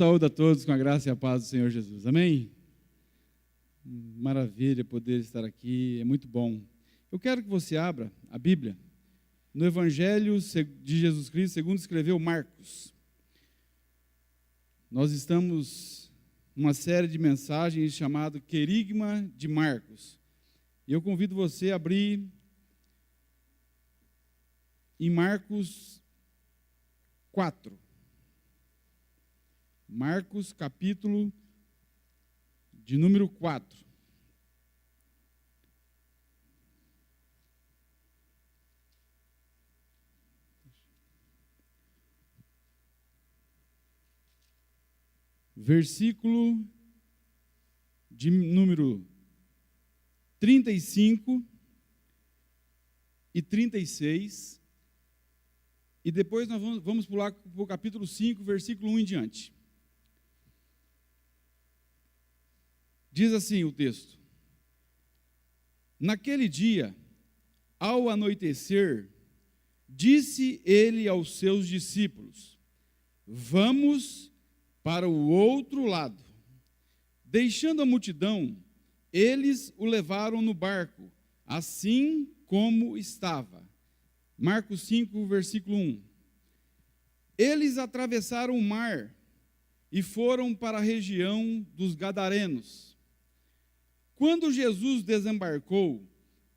saúdo a todos com a graça e a paz do Senhor Jesus. Amém? Maravilha poder estar aqui, é muito bom. Eu quero que você abra a Bíblia no Evangelho de Jesus Cristo, segundo escreveu Marcos. Nós estamos numa série de mensagens chamada Querigma de Marcos. E eu convido você a abrir em Marcos 4. Marcos, capítulo de número 4. Versículo de número 35 e 36. E depois nós vamos pular para o capítulo 5, versículo 1 em diante. Diz assim o texto: Naquele dia, ao anoitecer, disse ele aos seus discípulos: Vamos para o outro lado. Deixando a multidão, eles o levaram no barco, assim como estava. Marcos 5, versículo 1. Eles atravessaram o mar e foram para a região dos Gadarenos. Quando Jesus desembarcou,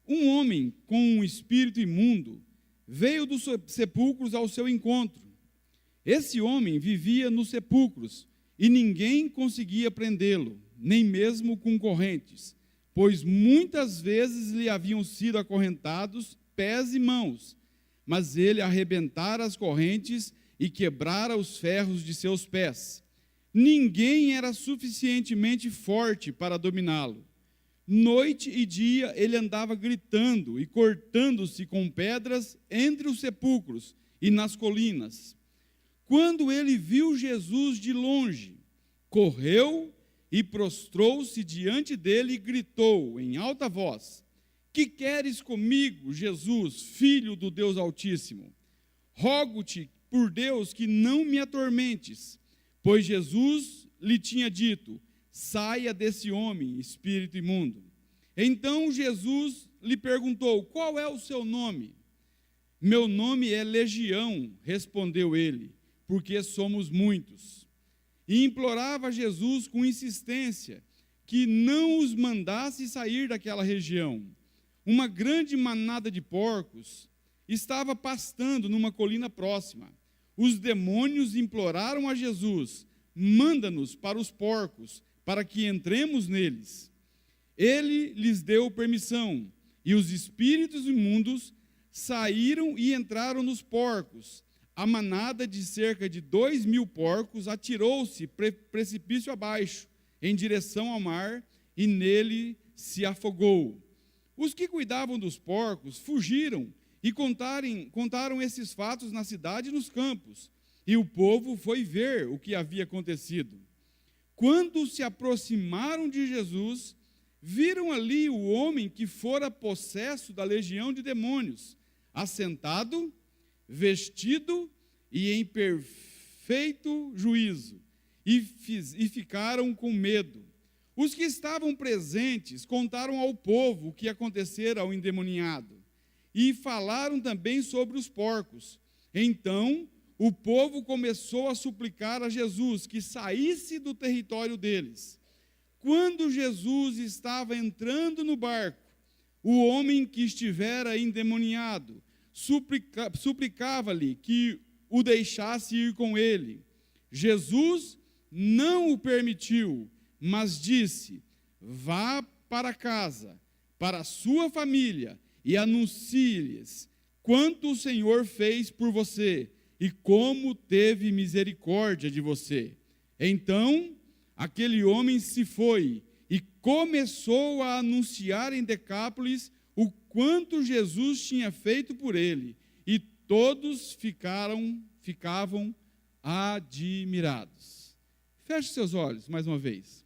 um homem com um espírito imundo veio dos sepulcros ao seu encontro. Esse homem vivia nos sepulcros e ninguém conseguia prendê-lo, nem mesmo com correntes, pois muitas vezes lhe haviam sido acorrentados pés e mãos, mas ele arrebentara as correntes e quebrara os ferros de seus pés. Ninguém era suficientemente forte para dominá-lo. Noite e dia ele andava gritando e cortando-se com pedras entre os sepulcros e nas colinas. Quando ele viu Jesus de longe, correu e prostrou-se diante dele e gritou em alta voz: Que queres comigo, Jesus, filho do Deus Altíssimo? Rogo-te por Deus que não me atormentes. Pois Jesus lhe tinha dito: Saia desse homem, espírito imundo. Então Jesus lhe perguntou: Qual é o seu nome? Meu nome é Legião, respondeu ele, porque somos muitos. E implorava a Jesus com insistência que não os mandasse sair daquela região. Uma grande manada de porcos estava pastando numa colina próxima. Os demônios imploraram a Jesus: Manda-nos para os porcos, para que entremos neles. Ele lhes deu permissão, e os espíritos imundos saíram e entraram nos porcos. A manada de cerca de 2.000 porcos atirou-se precipício abaixo, em direção ao mar, e nele se afogou. Os que cuidavam dos porcos fugiram e contaram esses fatos na cidade e nos campos, e o povo foi ver o que havia acontecido. Quando se aproximaram de Jesus, viram ali o homem que fora possesso da legião de demônios, assentado, vestido e em perfeito juízo, e ficaram com medo. Os que estavam presentes contaram ao povo o que acontecera ao endemoniado, e falaram também sobre os porcos. Então o povo começou a suplicar a Jesus que saísse do território deles. Quando Jesus estava entrando no barco, o homem que estivera endemoniado suplicava-lhe que o deixasse ir com ele. Jesus não o permitiu, mas disse: Vá para casa, para a sua família, e anuncie-lhes quanto o Senhor fez por você e como teve misericórdia de você. Então, aquele homem se foi e começou a anunciar em Decápolis o quanto Jesus tinha feito por ele, e todos ficavam admirados. Feche seus olhos mais uma vez.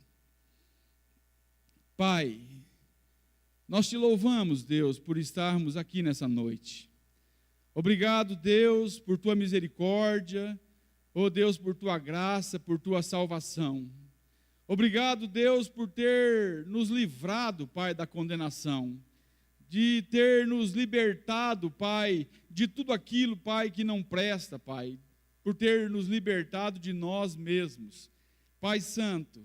Pai, nós te louvamos, Deus, por estarmos aqui nessa noite. Obrigado, Deus, por tua misericórdia. Oh Deus, por tua graça, por tua salvação. Obrigado, Deus, por ter nos livrado, Pai, da condenação, de ter nos libertado, Pai, de tudo aquilo, Pai, que não presta, Pai, por ter nos libertado de nós mesmos. Pai Santo,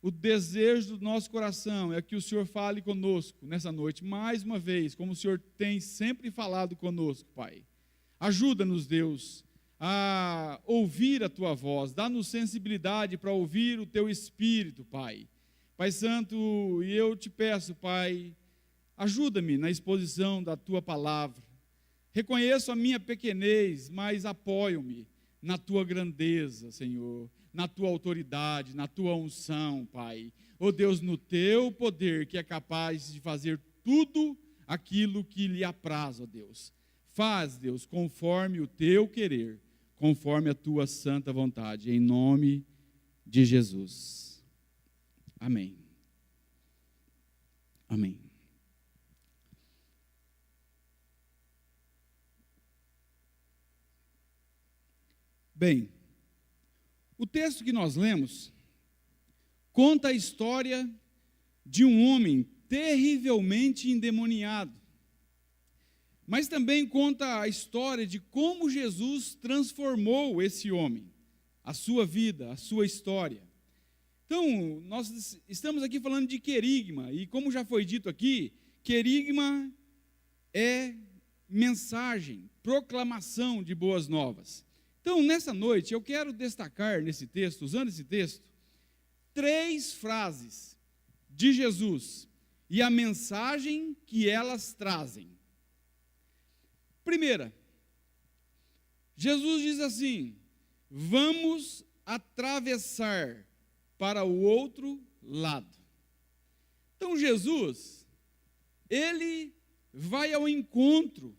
o desejo do nosso coração é que o Senhor fale conosco nessa noite, mais uma vez, como o Senhor tem sempre falado conosco, Pai. Ajuda-nos, Deus, a ouvir a Tua voz, dá-nos sensibilidade para ouvir o Teu Espírito, Pai. Pai Santo, e eu te peço, Pai, ajuda-me na exposição da Tua palavra. Reconheço a minha pequenez, mas apoio-me na Tua grandeza, Senhor, na Tua autoridade, na Tua unção, Pai. Oh Deus, no Teu poder, que é capaz de fazer tudo aquilo que lhe apraz, ó Deus. Faz, Deus, conforme o Teu querer, conforme a Tua santa vontade, em nome de Jesus. Amém. Amém. Bem, o texto que nós lemos conta a história de um homem terrivelmente endemoniado, mas também conta a história de como Jesus transformou esse homem, a sua vida, a sua história. Então, nós estamos aqui falando de querigma, e como já foi dito aqui, querigma é mensagem, proclamação de boas novas. Então, nessa noite, eu quero destacar nesse texto, usando esse texto, 3 frases de Jesus e a mensagem que elas trazem. Primeira, Jesus diz assim: vamos atravessar para o outro lado. Então, Jesus, ele vai ao encontro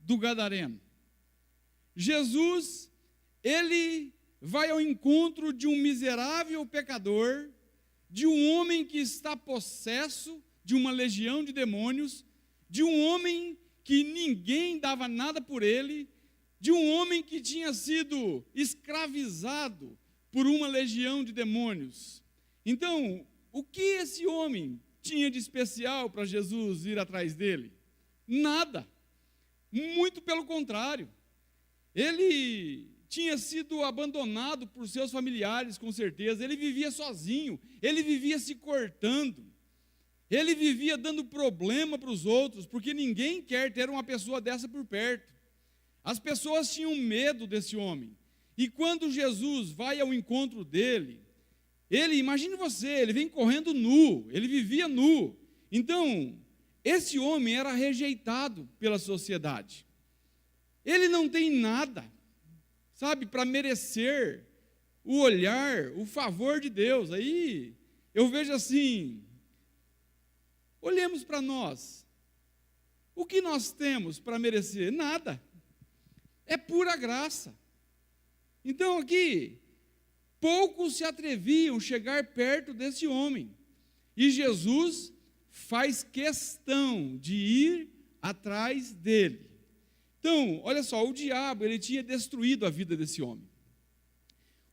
do gadareno. Jesus, ele vai ao encontro de um miserável pecador, de um homem que está possesso de uma legião de demônios, de um homem que ninguém dava nada por ele, de um homem que tinha sido escravizado por uma legião de demônios. Então, o que esse homem tinha de especial para Jesus ir atrás dele? Nada. Muito pelo contrário. Ele tinha sido abandonado por seus familiares, com certeza. Ele vivia sozinho, ele vivia se cortando, ele vivia dando problema para os outros, porque ninguém quer ter uma pessoa dessa por perto. As pessoas tinham medo desse homem. E quando Jesus vai ao encontro dele, imagine você, ele vem correndo nu, ele vivia nu. Então, esse homem era rejeitado pela sociedade. Ele não tem nada, sabe, para merecer o olhar, o favor de Deus. Aí eu vejo assim, olhemos para nós, o que nós temos para merecer? Nada, é pura graça. Então aqui, poucos se atreviam a chegar perto desse homem, e Jesus faz questão de ir atrás dele. Então, olha só, o diabo, ele tinha destruído a vida desse homem.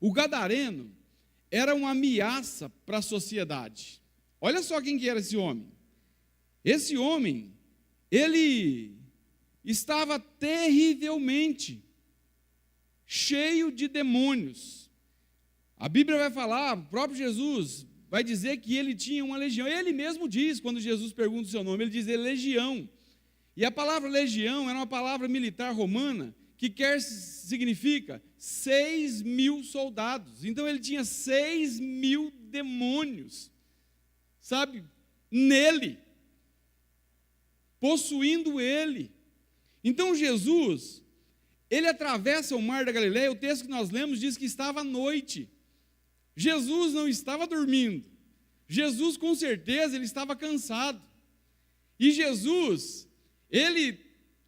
O gadareno era uma ameaça para a sociedade. Olha só quem que era esse homem. Esse homem, ele estava terrivelmente cheio de demônios. A Bíblia vai falar, o próprio Jesus vai dizer que ele tinha uma legião. Ele mesmo diz, quando Jesus pergunta o seu nome, ele diz legião. E a palavra legião era uma palavra militar romana que significa 6.000 soldados. Então ele tinha 6.000 demônios, sabe, nele, possuindo ele. Então Jesus, ele atravessa o mar da Galileia. O texto que nós lemos diz que estava à noite. Jesus não estava dormindo. Jesus, com certeza, ele estava cansado. E Jesus, ele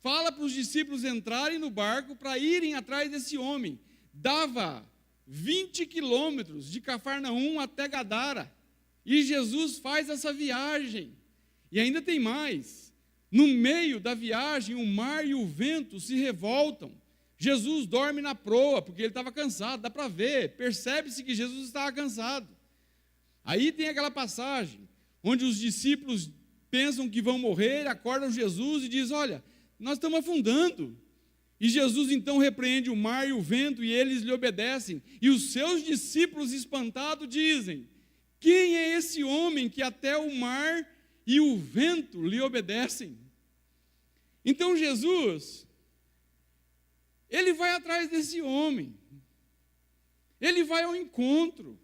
fala para os discípulos entrarem no barco para irem atrás desse homem. Dava 20 quilômetros de Cafarnaum até Gadara. E Jesus faz essa viagem. E ainda tem mais. No meio da viagem, o mar e o vento se revoltam, Jesus dorme na proa, porque ele estava cansado, dá para ver, percebe-se que Jesus estava cansado. Aí tem aquela passagem, onde os discípulos pensam que vão morrer, acordam Jesus e dizem, olha, nós estamos afundando. E Jesus então repreende o mar e o vento, e eles lhe obedecem. E os seus discípulos espantados dizem, quem é esse homem que até o mar e o vento lhe obedecem? Então Jesus, ele vai atrás desse homem, ele vai ao encontro,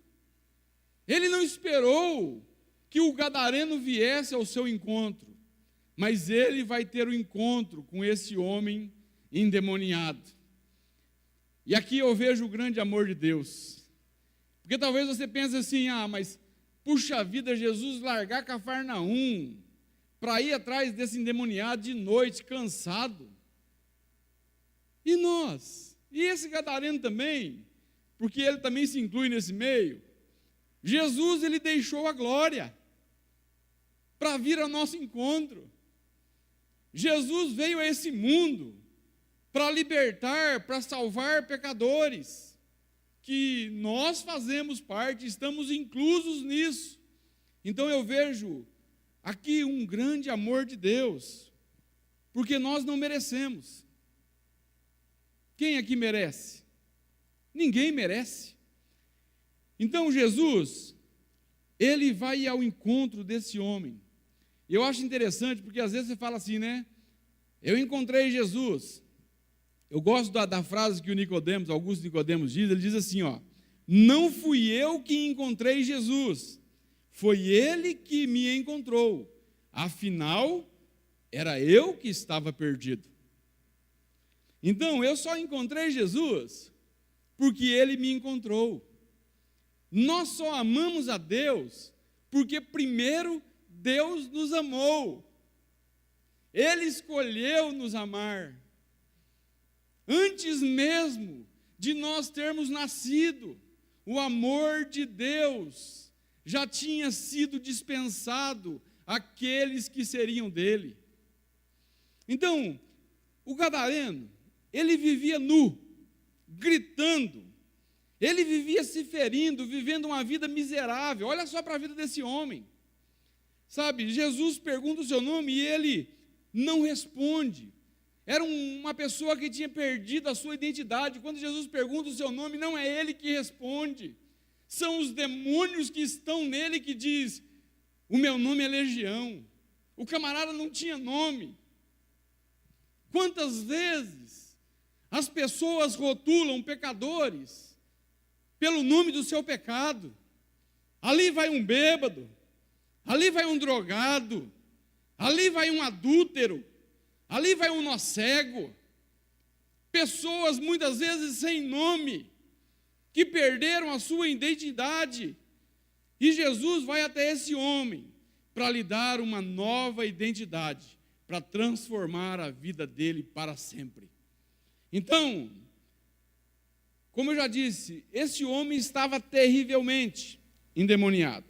ele não esperou que o gadareno viesse ao seu encontro, mas ele vai ter o encontro com esse homem endemoniado. E aqui eu vejo o grande amor de Deus, porque talvez você pense assim, mas puxa vida, Jesus largar Cafarnaum, para ir atrás desse endemoniado de noite, cansado, e nós? E esse gadareno também? Porque ele também se inclui nesse meio. Jesus, ele deixou a glória para vir ao nosso encontro. Jesus veio a esse mundo para libertar, para salvar pecadores, que nós fazemos parte, estamos inclusos nisso. Então eu vejo aqui um grande amor de Deus, porque nós não merecemos. Quem aqui merece? Ninguém merece. Então Jesus, ele vai ao encontro desse homem. E eu acho interessante, porque às vezes você fala assim, né? Eu encontrei Jesus. Eu gosto da frase que o Nicodemos, Augusto Nicodemos diz, ele diz assim, não fui eu que encontrei Jesus, foi ele que me encontrou. Afinal, era eu que estava perdido. Então, eu só encontrei Jesus porque ele me encontrou. Nós só amamos a Deus porque primeiro Deus nos amou. Ele escolheu nos amar. Antes mesmo de nós termos nascido, o amor de Deus já tinha sido dispensado àqueles que seriam dele. Então, o gadareno, ele vivia nu, gritando, ele vivia se ferindo, vivendo uma vida miserável. Olha só para a vida desse homem, sabe? Jesus pergunta o seu nome e ele não responde. Era uma pessoa que tinha perdido a sua identidade. Quando Jesus pergunta o seu nome, não é ele que responde, são os demônios que estão nele que diz, o meu nome é Legião. O camarada não tinha nome. Quantas vezes as pessoas rotulam pecadores pelo nome do seu pecado? Ali vai um bêbado, ali vai um drogado, ali vai um adúltero, ali vai um nó cego. Pessoas muitas vezes sem nome, que perderam a sua identidade. E Jesus vai até esse homem para lhe dar uma nova identidade, para transformar a vida dele para sempre. Então, como eu já disse, esse homem estava terrivelmente endemoniado.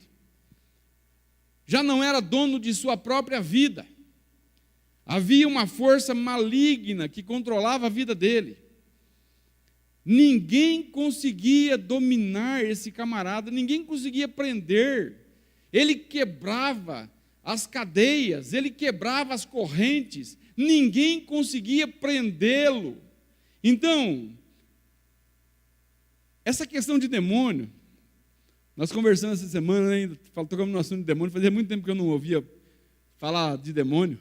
Já não era dono de sua própria vida. Havia uma força maligna que controlava a vida dele. Ninguém conseguia dominar esse camarada, ninguém conseguia prender. Ele quebrava as cadeias, ele quebrava as correntes, ninguém conseguia prendê-lo. Então, essa questão de demônio, nós conversamos essa semana, né, tocamos no assunto de demônio, fazia muito tempo que eu não ouvia falar de demônio.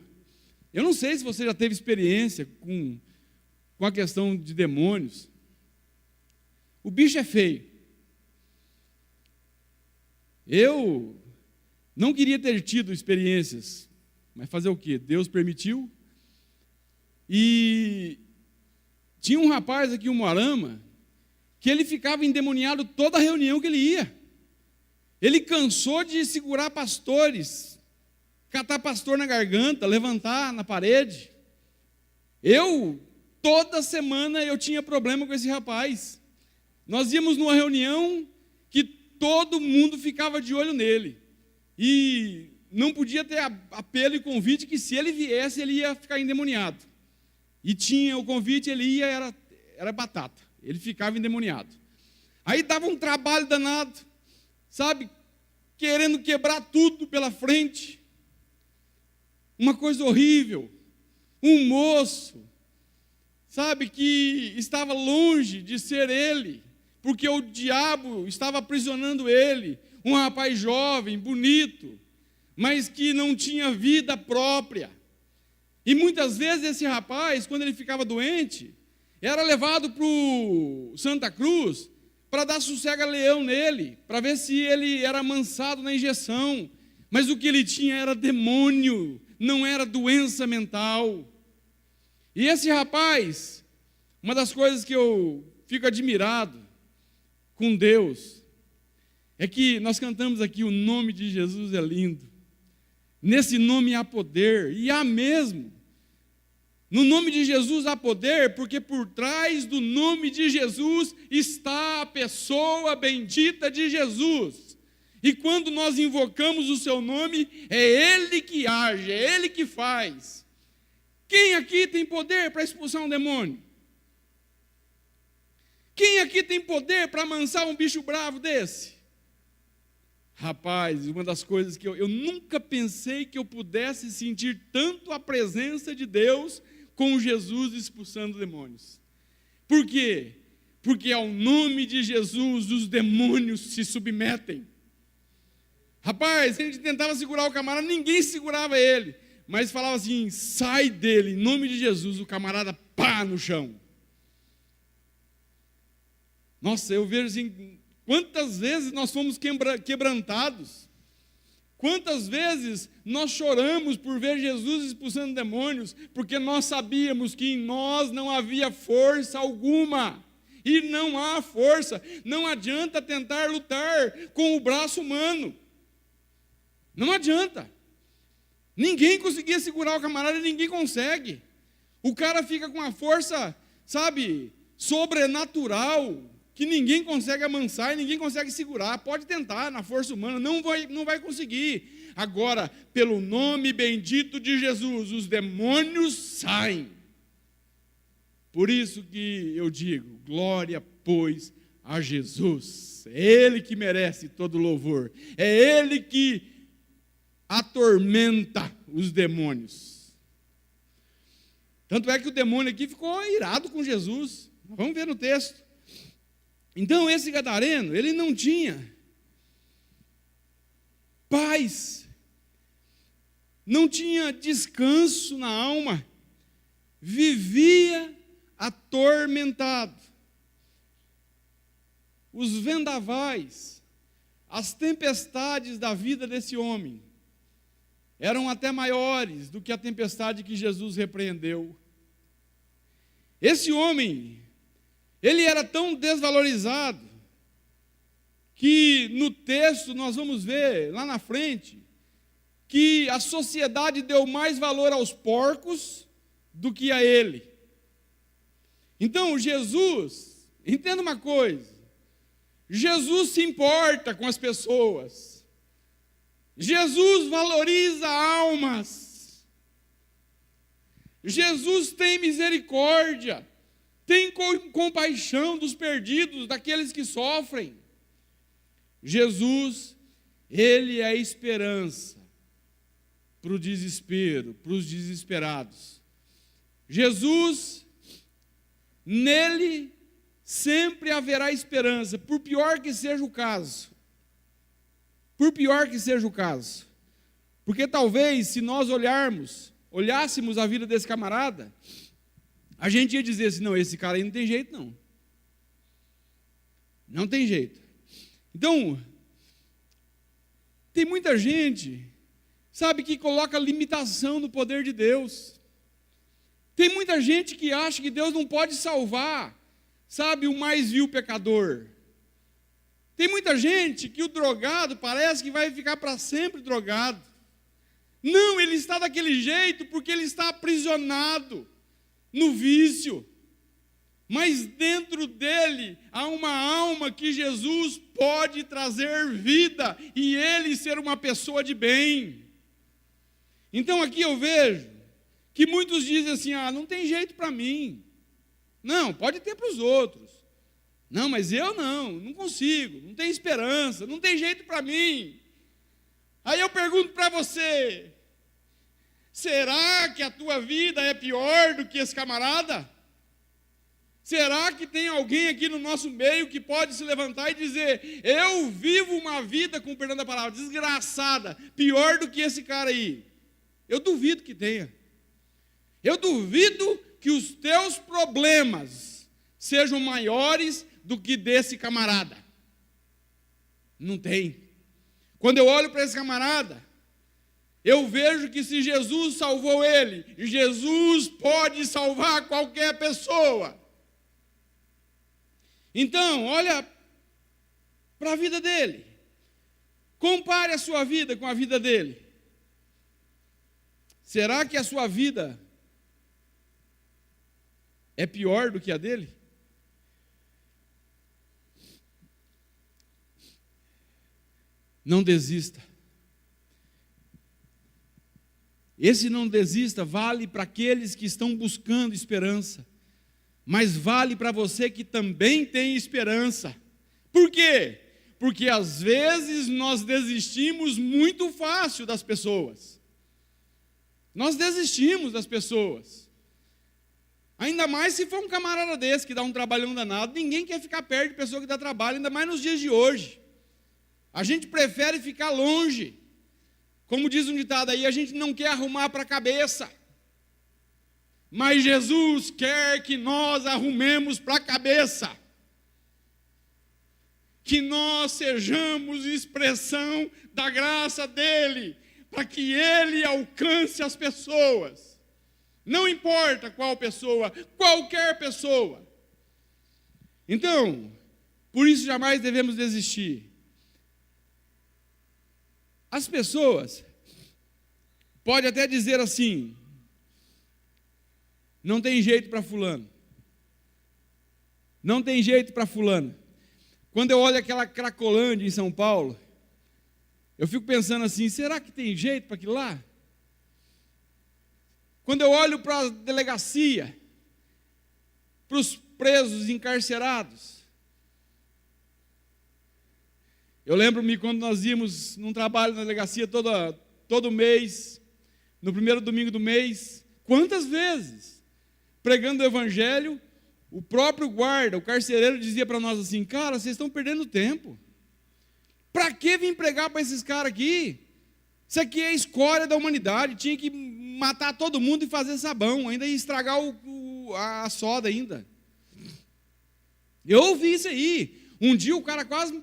Eu não sei se você já teve experiência com a questão de demônios. O bicho é feio. Eu não queria ter tido experiências, mas fazer o quê? Deus permitiu. E tinha um rapaz aqui em Umuarama, que ele ficava endemoniado toda a reunião que ele ia. Ele cansou de segurar pastores, catar pastor na garganta, levantar na parede. Toda semana eu tinha problema com esse rapaz. Nós íamos numa reunião que todo mundo ficava de olho nele. E não podia ter apelo e convite que se ele viesse, ele ia ficar endemoniado. E tinha o convite, ele ia, era batata. Ele ficava endemoniado. Aí dava um trabalho danado, sabe? Querendo quebrar tudo pela frente. Uma coisa horrível. Um moço, sabe, que estava longe de ser ele, porque o diabo estava aprisionando ele. Um rapaz jovem, bonito, mas que não tinha vida própria. E muitas vezes esse rapaz, quando ele ficava doente, era levado para o Santa Cruz para dar sossega-leão nele, para ver se ele era amansado na injeção. Mas o que ele tinha era demônio, não era doença mental. E esse rapaz, uma das coisas que eu fico admirado com Deus, é que nós cantamos aqui, o nome de Jesus é lindo. Nesse nome há poder, e há mesmo. No nome de Jesus há poder, porque por trás do nome de Jesus está a pessoa bendita de Jesus. E quando nós invocamos o seu nome, é Ele que age, é Ele que faz. Quem aqui tem poder para expulsar um demônio? Quem aqui tem poder para amansar um bicho bravo desse? Rapaz, uma das coisas que eu nunca pensei que eu pudesse sentir tanto a presença de Deus com Jesus expulsando demônios. Por quê? Porque ao nome de Jesus os demônios se submetem. Rapaz, a gente tentava segurar o camarada, ninguém segurava ele, mas falava assim, sai dele, em nome de Jesus, o camarada pá no chão. Nossa, eu vejo assim, quantas vezes nós fomos quebrantados, quantas vezes nós choramos por ver Jesus expulsando demônios, porque nós sabíamos que em nós não havia força alguma, e não há força, não adianta tentar lutar com o braço humano, não adianta, ninguém conseguia segurar o camarada, ninguém consegue, o cara fica com a força, sabe, sobrenatural, que ninguém consegue amansar e ninguém consegue segurar. Pode tentar na força humana, não vai conseguir. Agora, pelo nome bendito de Jesus, os demônios saem. Por isso que eu digo, glória, pois, a Jesus. É Ele que merece todo louvor. É Ele que atormenta os demônios. Tanto é que o demônio aqui ficou irado com Jesus. Vamos ver no texto. Então esse gadareno, ele não tinha paz, não tinha descanso na alma, vivia atormentado. Os vendavais, as tempestades da vida desse homem, eram até maiores do que a tempestade que Jesus repreendeu. Esse homem, ele era tão desvalorizado, que no texto nós vamos ver, lá na frente, que a sociedade deu mais valor aos porcos do que a ele. Então Jesus, entenda uma coisa, Jesus se importa com as pessoas, Jesus valoriza almas, Jesus tem misericórdia, tem compaixão dos perdidos, daqueles que sofrem. Jesus, Ele é a esperança para o desespero, para os desesperados. Jesus, nele sempre haverá esperança, por pior que seja o caso. Por pior que seja o caso. Porque talvez, se nós olhássemos a vida desse camarada, a gente ia dizer assim, não, esse cara aí não tem jeito não. Não tem jeito. Então, tem muita gente, sabe, que coloca limitação no poder de Deus. Tem muita gente que acha que Deus não pode salvar, sabe, o mais vil pecador. Tem muita gente que o drogado parece que vai ficar para sempre drogado. Não, ele está daquele jeito porque ele está aprisionado no vício, mas dentro dele há uma alma que Jesus pode trazer vida e ele ser uma pessoa de bem. Então aqui eu vejo que muitos dizem assim, não tem jeito para mim, Não, pode ter para os outros. Não, mas eu não consigo, não tem esperança, não tem jeito para mim. Aí eu pergunto para você, será que a tua vida é pior do que esse camarada? Será que tem alguém aqui no nosso meio que pode se levantar e dizer, eu vivo uma vida, com perdão da palavra, desgraçada, pior do que esse cara aí? Eu duvido que tenha. Eu duvido que os teus problemas sejam maiores do que desse camarada. Não tem. Quando eu olho para esse camarada, eu vejo que se Jesus salvou ele, Jesus pode salvar qualquer pessoa. Então, olha para a vida dele. Compare a sua vida com a vida dele. Será que a sua vida é pior do que a dele? Não desista. Esse não desista vale para aqueles que estão buscando esperança, mas vale para você que também tem esperança. Por quê? Porque às vezes nós desistimos muito fácil das pessoas. Nós desistimos das pessoas. Ainda mais se for um camarada desse que dá um trabalhão danado. Ninguém quer ficar perto de pessoa que dá trabalho, ainda mais nos dias de hoje. A gente prefere ficar longe. Como diz um ditado aí, a gente não quer arrumar para a cabeça. Mas Jesus quer que nós arrumemos para a cabeça. Que nós sejamos expressão da graça dele, para que ele alcance as pessoas. Não importa qual pessoa, qualquer pessoa. Então, por isso jamais devemos desistir. As pessoas podem até dizer assim, não tem jeito para fulano. Não tem jeito para fulano. Quando eu olho aquela Cracolândia em São Paulo, eu fico pensando assim, será que tem jeito para aquilo lá? Quando eu olho para a delegacia, para os presos encarcerados, eu lembro-me quando nós íamos num trabalho na delegacia todo mês, no primeiro domingo do mês, quantas vezes, pregando o evangelho, o próprio guarda, o carcereiro dizia para nós assim, cara, vocês estão perdendo tempo. Para que vir pregar para esses caras aqui? Isso aqui é a escória da humanidade, tinha que matar todo mundo e fazer sabão, ainda ia estragar a soda ainda. Eu ouvi isso aí. Um dia o cara quase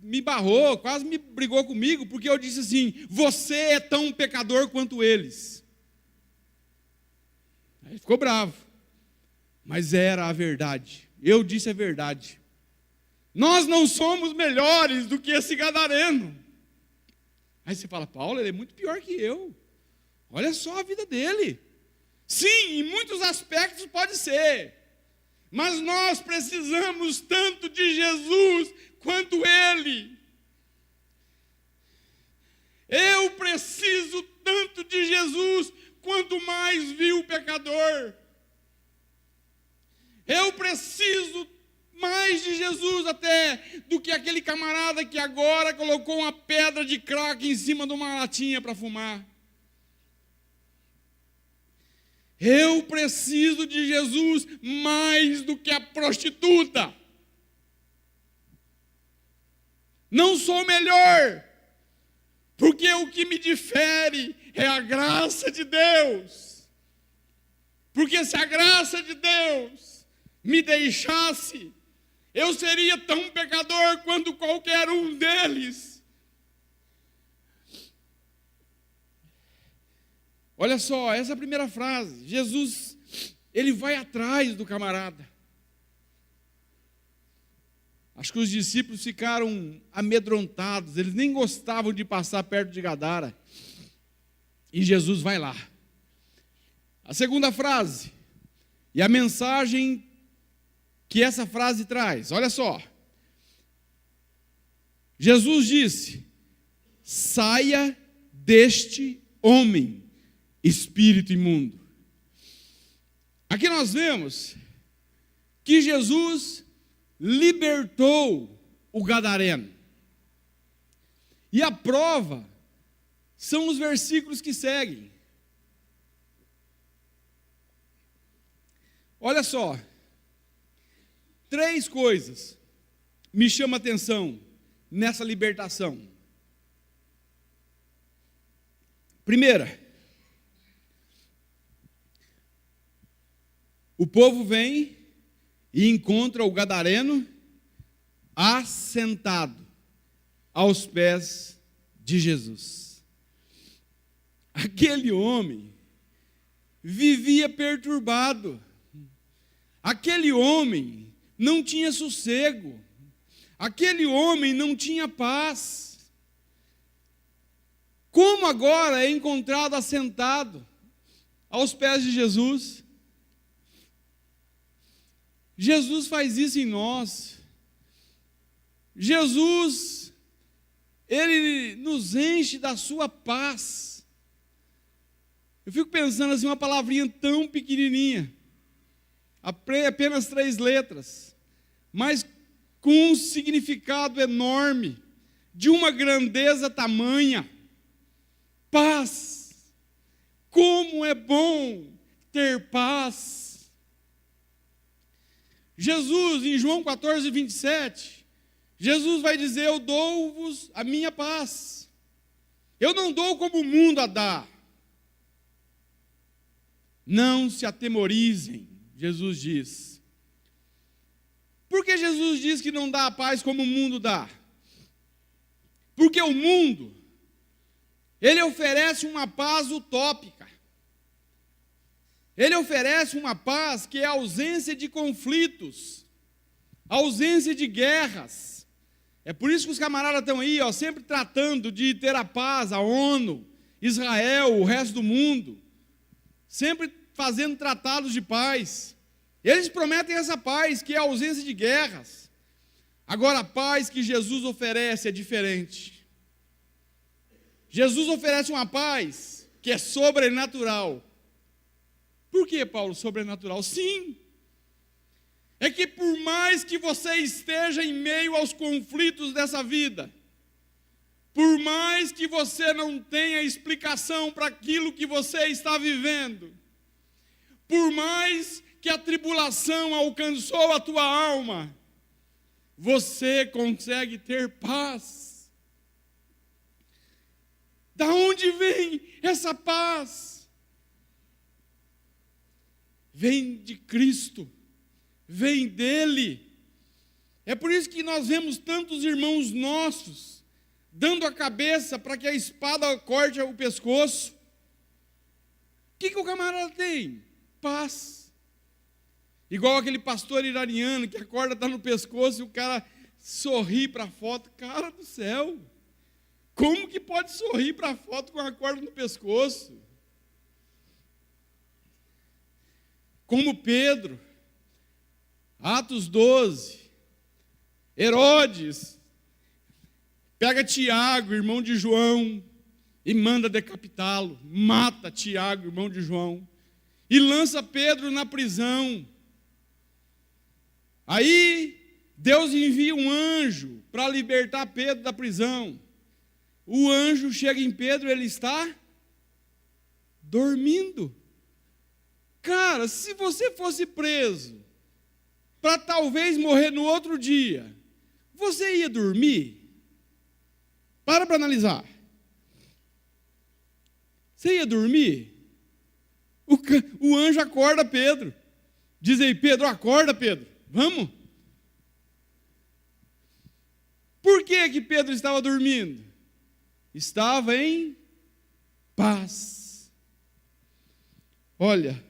me barrou, quase me brigou comigo, porque eu disse assim, você é tão pecador quanto eles. Aí ele ficou bravo. Mas era a verdade. Eu disse a verdade. Nós não somos melhores do que esse gadareno. Aí você fala, Paulo, ele é muito pior que eu. Olha só a vida dele. Sim, em muitos aspectos pode ser. Mas nós precisamos tanto de Jesus quanto ele. Eu preciso tanto de Jesus quanto mais vi o pecador. Eu preciso mais de Jesus até do que aquele camarada que agora colocou uma pedra de crack em cima de uma latinha para fumar. Eu preciso de Jesus mais do que a prostituta. Não sou melhor, porque o que me difere é a graça de Deus. Porque se a graça de Deus me deixasse, eu seria tão pecador quanto qualquer um deles. Olha só, essa é a primeira frase. Jesus, ele vai atrás do camarada. Acho que os discípulos ficaram amedrontados, eles nem gostavam de passar perto de Gadara. E Jesus vai lá. A segunda frase, e a mensagem que essa frase traz, olha só. Jesus disse, saia deste homem, espírito imundo. Aqui nós vemos que Jesus libertou o gadareno. E a prova são os versículos que seguem. Olha só, 3 coisas me chamam a atenção nessa libertação. Primeira, o povo vem e encontra o gadareno assentado aos pés de Jesus. Aquele homem vivia perturbado. Aquele homem não tinha sossego. Aquele homem não tinha paz. Como agora é encontrado assentado aos pés de Jesus? Jesus faz isso em nós. Jesus, Ele nos enche da sua paz. Eu fico pensando assim, uma palavrinha tão pequenininha, apenas 3 letras, mas com um significado enorme, de uma grandeza tamanha. Paz. Como é bom ter paz. Jesus, em João 14, 27, Jesus vai dizer: eu dou-vos a minha paz. Eu não dou como o mundo a dá. Não se atemorizem, Jesus diz. Por que Jesus diz que não dá a paz como o mundo dá? Porque o mundo, ele oferece uma paz utópica. Ele oferece uma paz que é a ausência de conflitos, a ausência de guerras. É por isso que os camaradas estão aí, sempre tratando de ter a paz, a ONU, Israel, o resto do mundo, sempre fazendo tratados de paz. Eles prometem essa paz, que é a ausência de guerras. Agora, a paz que Jesus oferece é diferente. Jesus oferece uma paz que é sobrenatural. Por que, Paulo, sobrenatural? Sim. É que por mais que você esteja em meio aos conflitos dessa vida, por mais que você não tenha explicação para aquilo que você está vivendo, por mais que a tribulação alcançou a tua alma, você consegue ter paz. Da onde vem essa paz? Vem de Cristo, vem dele. É por isso que nós vemos tantos irmãos nossos dando a cabeça para que a espada corte o pescoço. O que o camarada tem? Paz. Igual aquele pastor iraniano que a corda está no pescoço e o cara sorri para a foto. Cara do céu, como que pode sorrir para a foto com a corda no pescoço? Como Pedro, Atos 12, Herodes pega Tiago, irmão de João, e manda decapitá-lo, mata Tiago, irmão de João, e lança Pedro na prisão. Aí Deus envia um anjo para libertar Pedro da prisão. O anjo chega em Pedro, ele está dormindo. Cara, se você fosse preso para talvez morrer no outro dia, você ia dormir? Para analisar. Você ia dormir? O anjo acorda Pedro. Diz aí, Pedro, acorda, Pedro. Vamos? Por que Pedro estava dormindo? Estava em paz. Olha,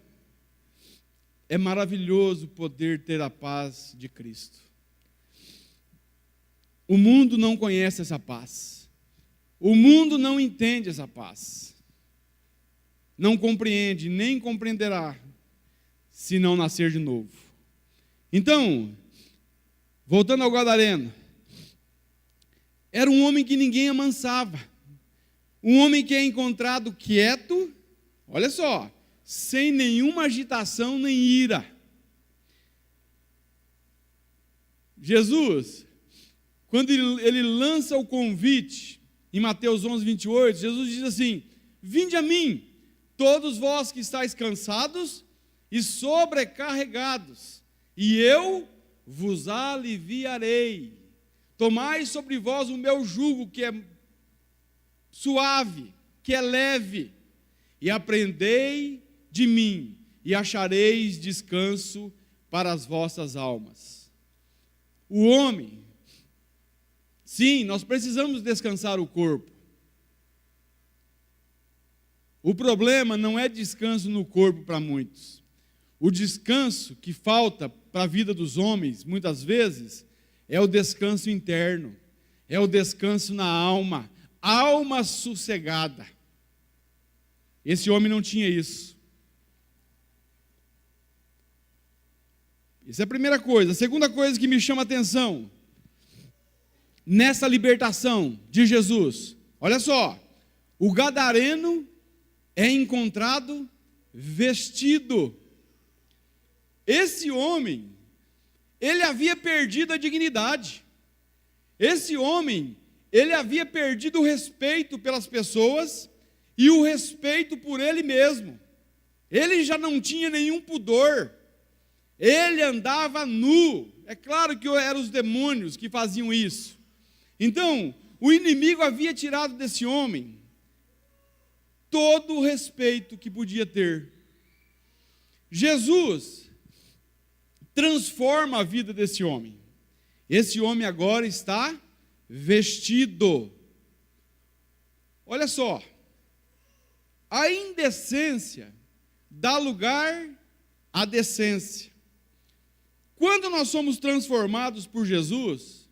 é maravilhoso poder ter a paz de Cristo. O mundo não conhece essa paz. O mundo não entende essa paz. Não compreende, nem compreenderá, se não nascer de novo. Então, voltando ao gadareno, era um homem que ninguém amansava. Um homem que é encontrado quieto, olha só, sem nenhuma agitação nem ira. Jesus, quando ele lança o convite, em Mateus 11, 28, Jesus diz assim: vinde a mim, todos vós que estáis cansados e sobrecarregados, e eu vos aliviarei. Tomai sobre vós o meu jugo, que é suave, que é leve, e aprendei de mim, e achareis descanso para as vossas almas. O homem, sim, nós precisamos descansar o corpo. O problema não é descanso no corpo para muitos. O descanso que falta para a vida dos homens, muitas vezes, é o descanso interno, é o descanso na alma, alma sossegada. Esse homem não tinha isso. Essa é a primeira coisa. A segunda coisa que me chama a atenção, nessa libertação de Jesus, olha só, o gadareno é encontrado vestido. Esse homem, ele havia perdido a dignidade. Esse homem, ele havia perdido o respeito pelas pessoas e o respeito por ele mesmo. Ele já não tinha nenhum pudor. Ele andava nu. É claro que eram os demônios que faziam isso. Então, o inimigo havia tirado desse homem todo o respeito que podia ter. Jesus transforma a vida desse homem. Esse homem agora está vestido. Olha só, a indecência dá lugar à decência. Quando nós somos transformados por Jesus,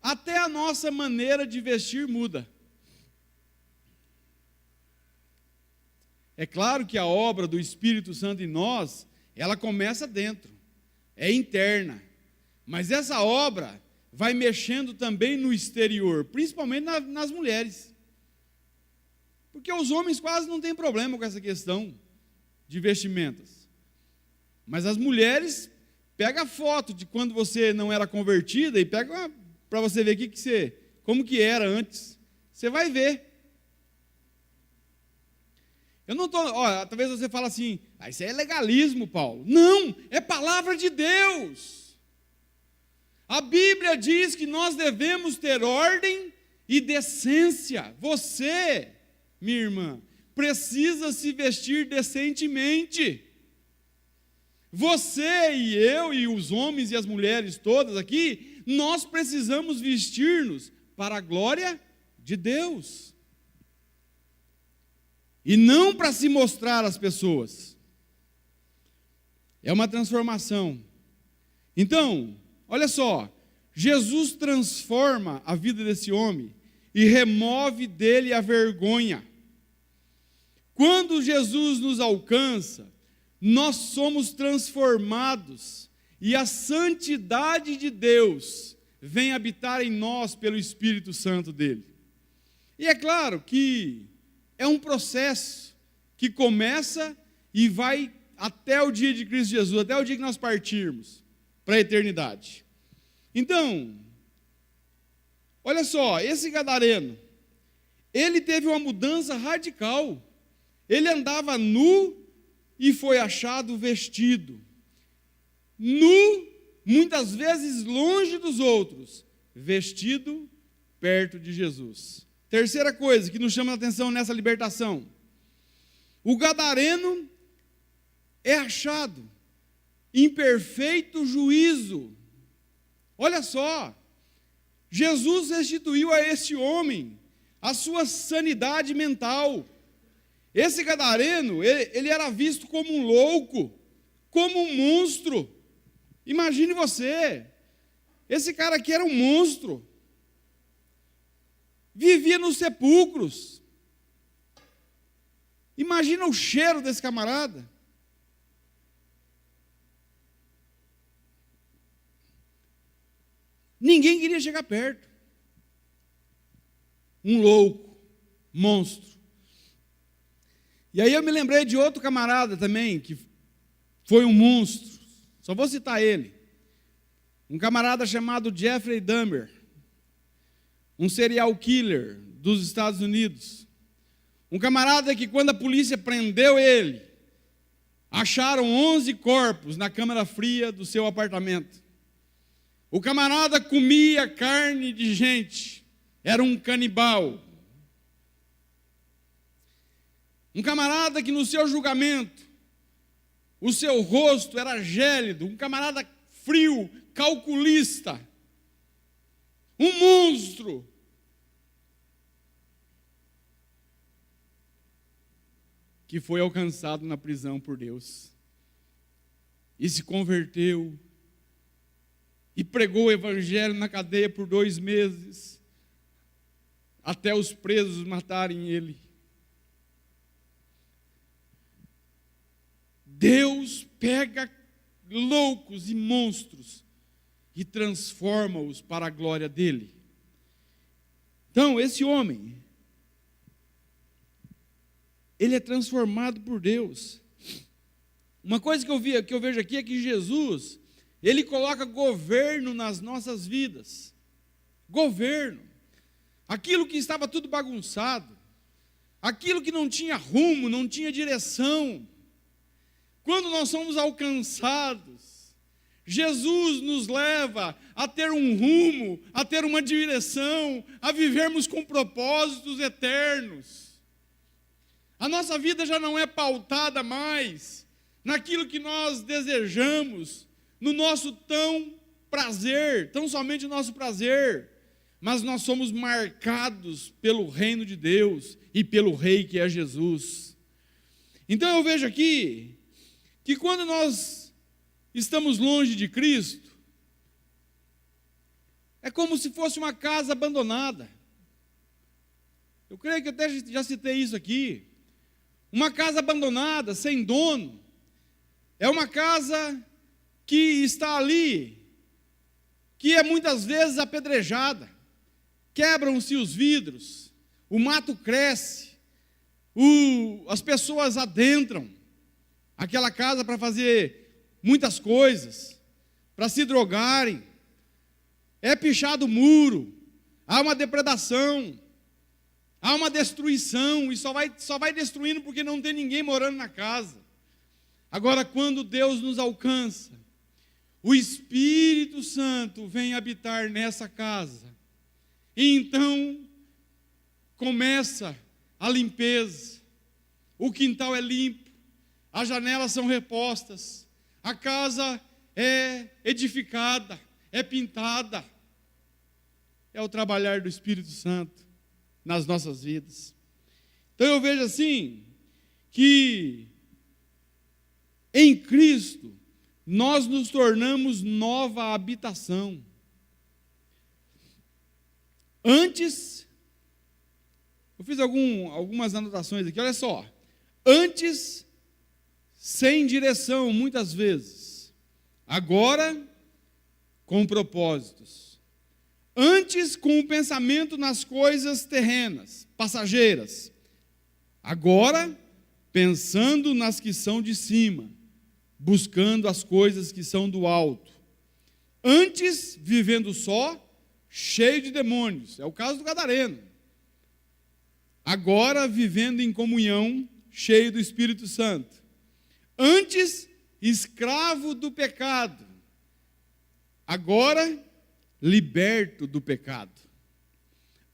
até a nossa maneira de vestir muda. É claro que a obra do Espírito Santo em nós, ela começa dentro, é interna. Mas essa obra vai mexendo também no exterior, principalmente nas mulheres. Porque os homens quase não têm problema com essa questão de vestimentas. Mas as mulheres, pega a foto de quando você não era convertida e pega para você ver como que era antes. Você vai ver. Eu não estou, talvez você fale assim, isso é legalismo, Paulo. Não, é palavra de Deus. A Bíblia diz que nós devemos ter ordem e decência. Você, minha irmã, precisa se vestir decentemente. Você e eu e os homens e as mulheres todas aqui, nós precisamos vestir-nos para a glória de Deus. E não para se mostrar às pessoas. É uma transformação. Então, olha só, Jesus transforma a vida desse homem e remove dele a vergonha. Quando Jesus nos alcança, nós somos transformados e a santidade de Deus vem habitar em nós pelo Espírito Santo dele. E é claro que é um processo que começa e vai até o dia de Cristo Jesus, até o dia que nós partirmos para a eternidade. Então, olha só, esse gadareno, ele teve uma mudança radical. Ele andava nu e foi achado vestido. Nu, muitas vezes longe dos outros, vestido perto de Jesus. Terceira coisa que nos chama a atenção nessa libertação: o gadareno é achado em perfeito juízo. Olha só, Jesus restituiu a esse homem a sua sanidade mental. Esse gadareno, ele era visto como um louco, como um monstro. Imagine você, esse cara aqui era um monstro. Vivia nos sepulcros. Imagina o cheiro desse camarada. Ninguém queria chegar perto. Um louco, monstro. E aí eu me lembrei de outro camarada também, que foi um monstro. Só vou citar ele. Um camarada chamado Jeffrey Dahmer, um serial killer dos Estados Unidos. Um camarada que, quando a polícia prendeu ele, acharam 11 corpos na câmara fria do seu apartamento. O camarada comia carne de gente, era um canibal. Um camarada que, no seu julgamento, o seu rosto era gélido, um camarada frio, calculista, um monstro. Que foi alcançado na prisão por Deus, e se converteu, e pregou o evangelho na cadeia por 2 meses, até os presos matarem ele. Deus pega loucos e monstros e transforma-os para a glória dele. Então, esse homem, ele é transformado por Deus. Uma coisa que eu vejo aqui é que Jesus, ele coloca governo nas nossas vidas. Governo. Aquilo que estava tudo bagunçado, aquilo que não tinha rumo, não tinha direção. Quando nós somos alcançados, Jesus nos leva a ter um rumo, a ter uma direção, a vivermos com propósitos eternos. A nossa vida já não é pautada mais naquilo que nós desejamos, no nosso tão somente o nosso prazer, mas nós somos marcados pelo reino de Deus e pelo Rei que é Jesus. Então eu vejo aqui que quando nós estamos longe de Cristo, é como se fosse uma casa abandonada. Eu creio que até já citei isso aqui. Uma casa abandonada, sem dono, é uma casa que está ali, que é muitas vezes apedrejada, quebram-se os vidros, o mato cresce, as pessoas adentram aquela casa para fazer muitas coisas, para se drogarem, é pichado o muro, há uma depredação, há uma destruição, e só vai destruindo porque não tem ninguém morando na casa. Agora, quando Deus nos alcança, o Espírito Santo vem habitar nessa casa, e então começa a limpeza, o quintal é limpo, as janelas são repostas, a casa é edificada, é pintada. É o trabalhar do Espírito Santo nas nossas vidas. Então eu vejo assim, que em Cristo nós nos tornamos nova habitação. Antes, eu fiz algumas anotações aqui, olha só. Antes, sem direção, muitas vezes. Agora, com propósitos. Antes, com o pensamento nas coisas terrenas, passageiras. Agora, pensando nas que são de cima, buscando as coisas que são do alto. Antes, vivendo só, cheio de demônios. É o caso do gadareno. Agora, vivendo em comunhão, cheio do Espírito Santo. Antes, escravo do pecado. Agora, liberto do pecado.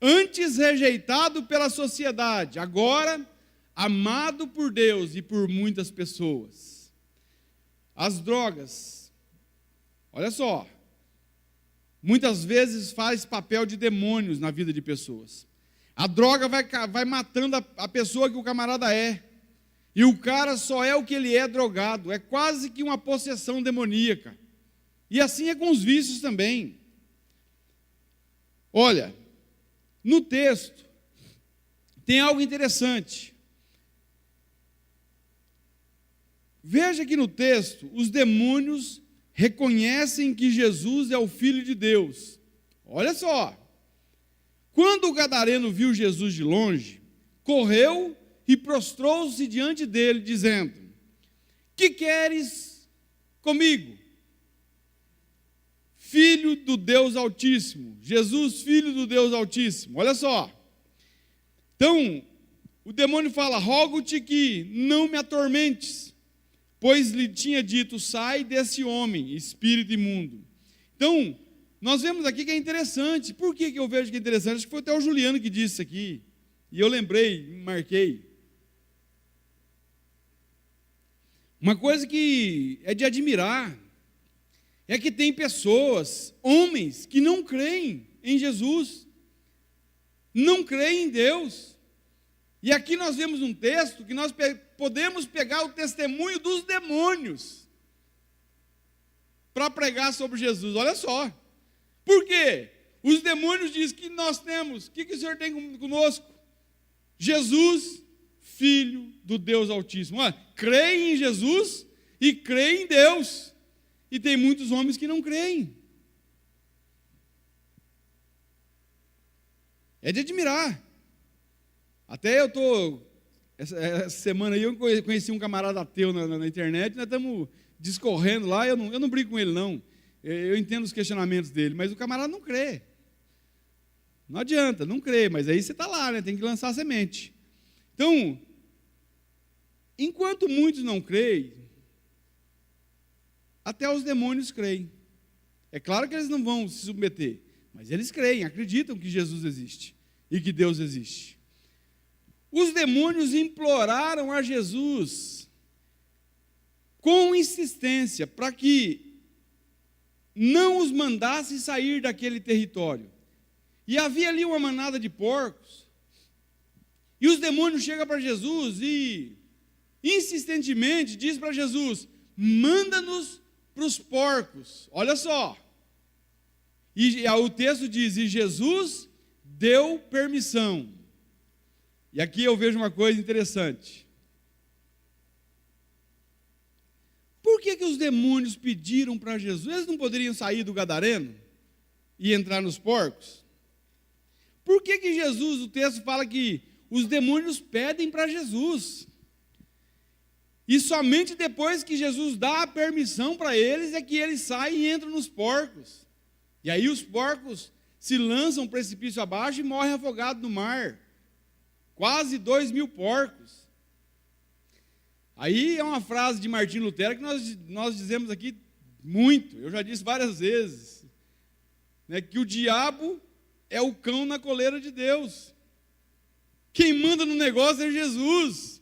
Antes, rejeitado pela sociedade. Agora, amado por Deus e por muitas pessoas. As drogas, olha só, muitas vezes faz papel de demônios na vida de pessoas. A droga vai matando a pessoa que o camarada é. E o cara só é o que ele é drogado. É quase que uma possessão demoníaca. E assim é com os vícios também. Olha, no texto tem algo interessante. Veja que no texto os demônios reconhecem que Jesus é o Filho de Deus. Olha só. Quando o gadareno viu Jesus de longe, correu e prostrou-se diante dele, dizendo: que queres comigo, Filho do Deus Altíssimo. Jesus, Filho do Deus Altíssimo. Olha só. Então, o demônio fala: rogo-te que não me atormentes, pois lhe tinha dito: sai desse homem, espírito imundo. Então, nós vemos aqui que é interessante. Por que eu vejo que é interessante? Acho que foi até o Juliano que disse isso aqui. E eu lembrei, marquei. Uma coisa que é de admirar é que tem pessoas, homens, que não creem em Jesus, não creem em Deus. E aqui nós vemos um texto que nós podemos pegar o testemunho dos demônios para pregar sobre Jesus. Olha só. Por quê? Os demônios dizem que nós temos. O que o Senhor tem conosco? Jesus, Filho do Deus Altíssimo. Olha, creem em Jesus e creem em Deus. E tem muitos homens que não creem. É de admirar. Até eu estou... Essa semana aí eu conheci um camarada ateu na internet. Nós estamos discorrendo lá. Eu não brigo com ele, não. Eu entendo os questionamentos dele. Mas o camarada não crê. Não adianta, não crê. Mas aí você está lá, né? Tem que lançar a semente. Então, enquanto muitos não creem, até os demônios creem. É claro que eles não vão se submeter, mas eles creem, acreditam que Jesus existe e que Deus existe. Os demônios imploraram a Jesus com insistência para que não os mandasse sair daquele território. E havia ali uma manada de porcos, e os demônios chegam para Jesus e insistentemente diz para Jesus: manda-nos para os porcos. Olha só. E o texto diz: e Jesus deu permissão. E aqui eu vejo uma coisa interessante. Por que os demônios pediram para Jesus? Eles não poderiam sair do gadareno e entrar nos porcos? Por que Jesus, o texto fala que os demônios pedem para Jesus? E somente depois que Jesus dá a permissão para eles, é que eles saem e entram nos porcos. E aí os porcos se lançam precipício abaixo e morrem afogados no mar. Quase 2.000 porcos. Aí é uma frase de Martinho Lutero que nós dizemos aqui muito. Eu já disse várias vezes, né, que o diabo é o cão na coleira de Deus. Quem manda no negócio é Jesus.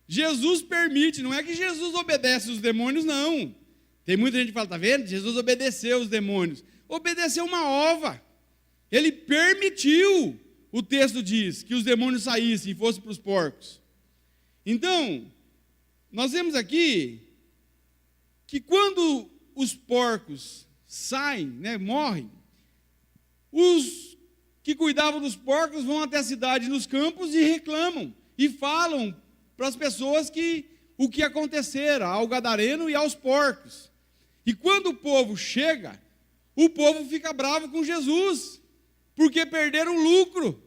Jesus permite, não é que Jesus obedece os demônios, não. Tem muita gente que fala: está vendo? Jesus obedeceu os demônios. Obedeceu uma ova. Ele permitiu, o texto diz, que os demônios saíssem e fossem para os porcos. Então, nós vemos aqui que quando os porcos saem, né, morrem, os que cuidavam dos porcos vão até a cidade, nos campos, e reclamam, e falam para as pessoas o que acontecera ao gadareno e aos porcos. E quando o povo chega, o povo fica bravo com Jesus, porque perderam lucro.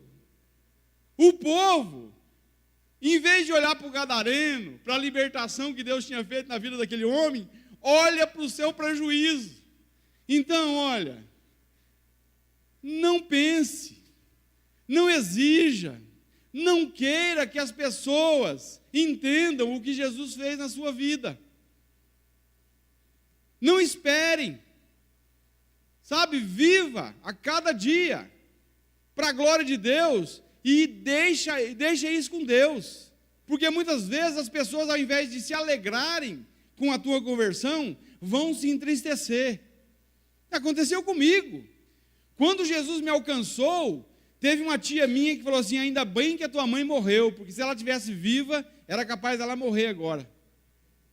O povo, em vez de olhar para o gadareno, para a libertação que Deus tinha feito na vida daquele homem, olha para o seu prejuízo. Então, olha, não pense, não exija, não queira que as pessoas entendam o que Jesus fez na sua vida. Não esperem. Sabe, viva a cada dia para a glória de Deus e deixa isso com Deus. Porque muitas vezes as pessoas, ao invés de se alegrarem com a tua conversão, vão se entristecer. Aconteceu comigo. Quando Jesus me alcançou, teve uma tia minha que falou assim: ainda bem que a tua mãe morreu, porque se ela tivesse viva, era capaz dela morrer agora.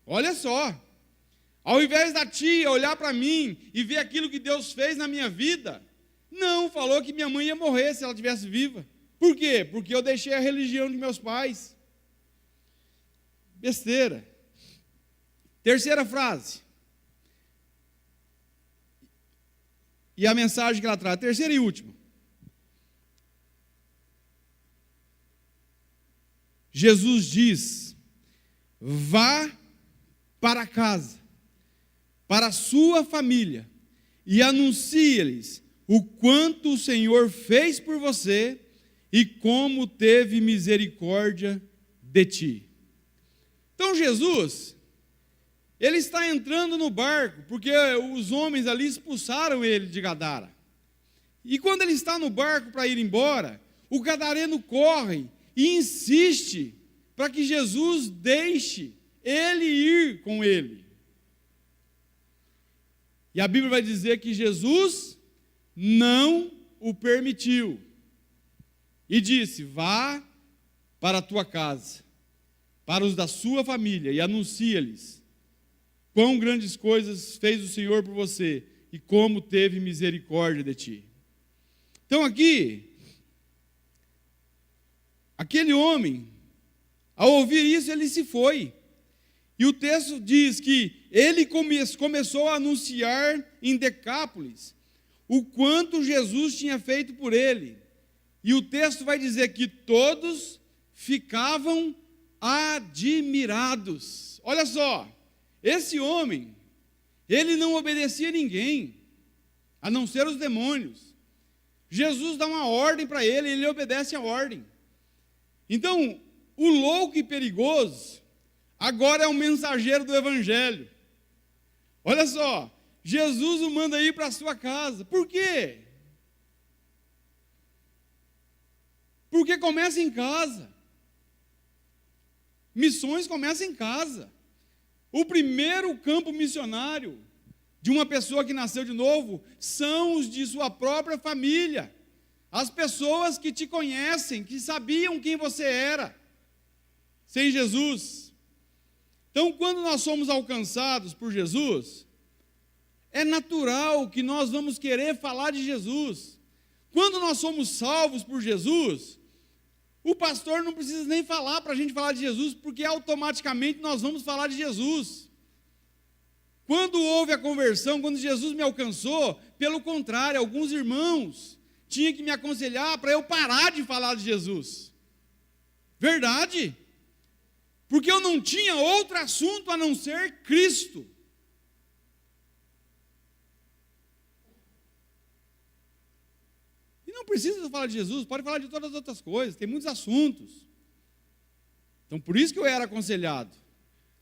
Olha só, ao invés da tia olhar para mim e ver aquilo que Deus fez na minha vida, não, falou que minha mãe ia morrer se ela tivesse viva. Por quê? Porque eu deixei a religião de meus pais. Besteira. Terceira frase. E a mensagem que ela traz, terceira e última. Jesus diz: vá para casa, para a sua família, e anuncia-lhes o quanto o Senhor fez por você e como teve misericórdia de ti. Então Jesus, ele está entrando no barco, porque os homens ali expulsaram ele de Gadara. E quando ele está no barco para ir embora, o gadareno corre e insiste para que Jesus deixe ele ir com ele. E a Bíblia vai dizer que Jesus não o permitiu. E disse: vá para a tua casa, para os da sua família, e anuncia-lhes quão grandes coisas fez o Senhor por você e como teve misericórdia de ti. Então aqui, aquele homem, ao ouvir isso, ele se foi. E o texto diz que ele começou a anunciar em Decápolis o quanto Jesus tinha feito por ele. E o texto vai dizer que todos ficavam admirados. Olha só, esse homem, ele não obedecia a ninguém, a não ser os demônios. Jesus dá uma ordem para ele, ele obedece a ordem. Então, o louco e perigoso agora é o mensageiro do evangelho. Olha só, Jesus o manda ir para a sua casa. Por quê? Porque começa em casa. Missões começam em casa. O primeiro campo missionário de uma pessoa que nasceu de novo são os de sua própria família. As pessoas que te conhecem, que sabiam quem você era sem Jesus. Então, quando nós somos alcançados por Jesus, é natural que nós vamos querer falar de Jesus. Quando nós somos salvos por Jesus, o pastor não precisa nem falar para a gente falar de Jesus, porque automaticamente nós vamos falar de Jesus. Quando houve a conversão, quando Jesus me alcançou, pelo contrário, alguns irmãos tinham que me aconselhar para eu parar de falar de Jesus. Verdade? Porque eu não tinha outro assunto a não ser Cristo. E não precisa falar de Jesus, pode falar de todas as outras coisas, tem muitos assuntos. Então, por isso que eu era aconselhado.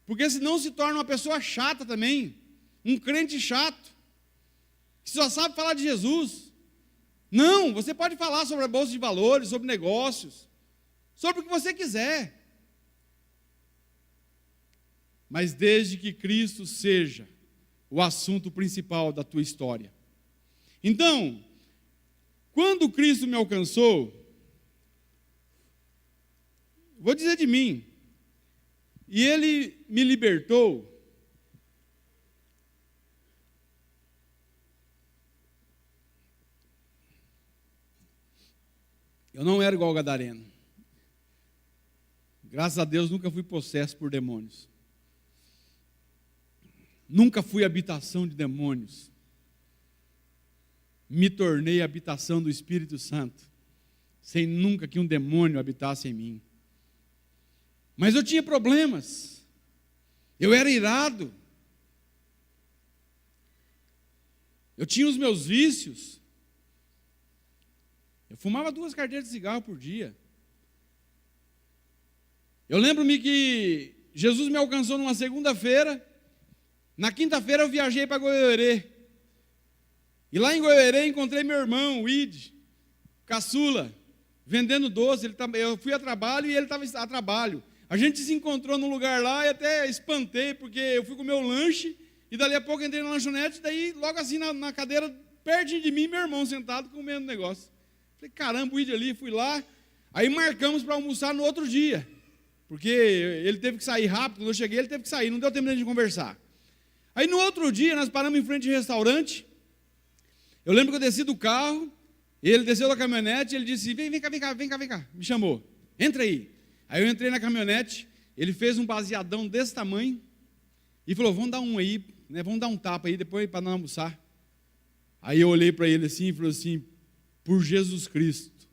Porque senão se torna uma pessoa chata também, um crente chato, que só sabe falar de Jesus. Não, você pode falar sobre a bolsa de valores, sobre negócios, sobre o que você quiser. Mas desde que Cristo seja o assunto principal da tua história. Então, quando Cristo me alcançou, vou dizer de mim, e Ele me libertou, eu não era igual ao gadareno. Graças a Deus nunca fui possesso por demônios. Nunca fui habitação de demônios. Me tornei habitação do Espírito Santo, sem nunca que um demônio habitasse em mim. Mas eu tinha problemas. Eu era irado. Eu tinha os meus vícios. Eu fumava 2 carteiras de cigarro por dia. Eu lembro-me que Jesus me alcançou numa segunda-feira. Na quinta-feira eu viajei para Goiôerê. E lá em Goiôerê encontrei meu irmão, o Ide, caçula, vendendo doce. Eu fui a trabalho e ele estava a trabalho. A gente se encontrou num lugar lá e até espantei, porque eu fui comer o lanche e dali a pouco entrei na lanchonete, daí logo assim na cadeira, pertinho de mim, meu irmão sentado comendo negócio. Falei, caramba, o Ide ali, fui lá. Aí marcamos para almoçar no outro dia, porque ele teve que sair rápido. Quando eu cheguei, ele teve que sair, não deu tempo de conversar. Aí no outro dia, nós paramos em frente ao restaurante. Eu lembro que eu desci do carro, ele desceu da caminhonete, ele disse, vem cá, me chamou, entra aí. Aí eu entrei na caminhonete, ele fez um baseadão desse tamanho, e falou, vamos dar um aí, né, vamos dar um tapa aí, depois para nós almoçar. Aí eu olhei para ele assim, e falei assim, por Jesus Cristo,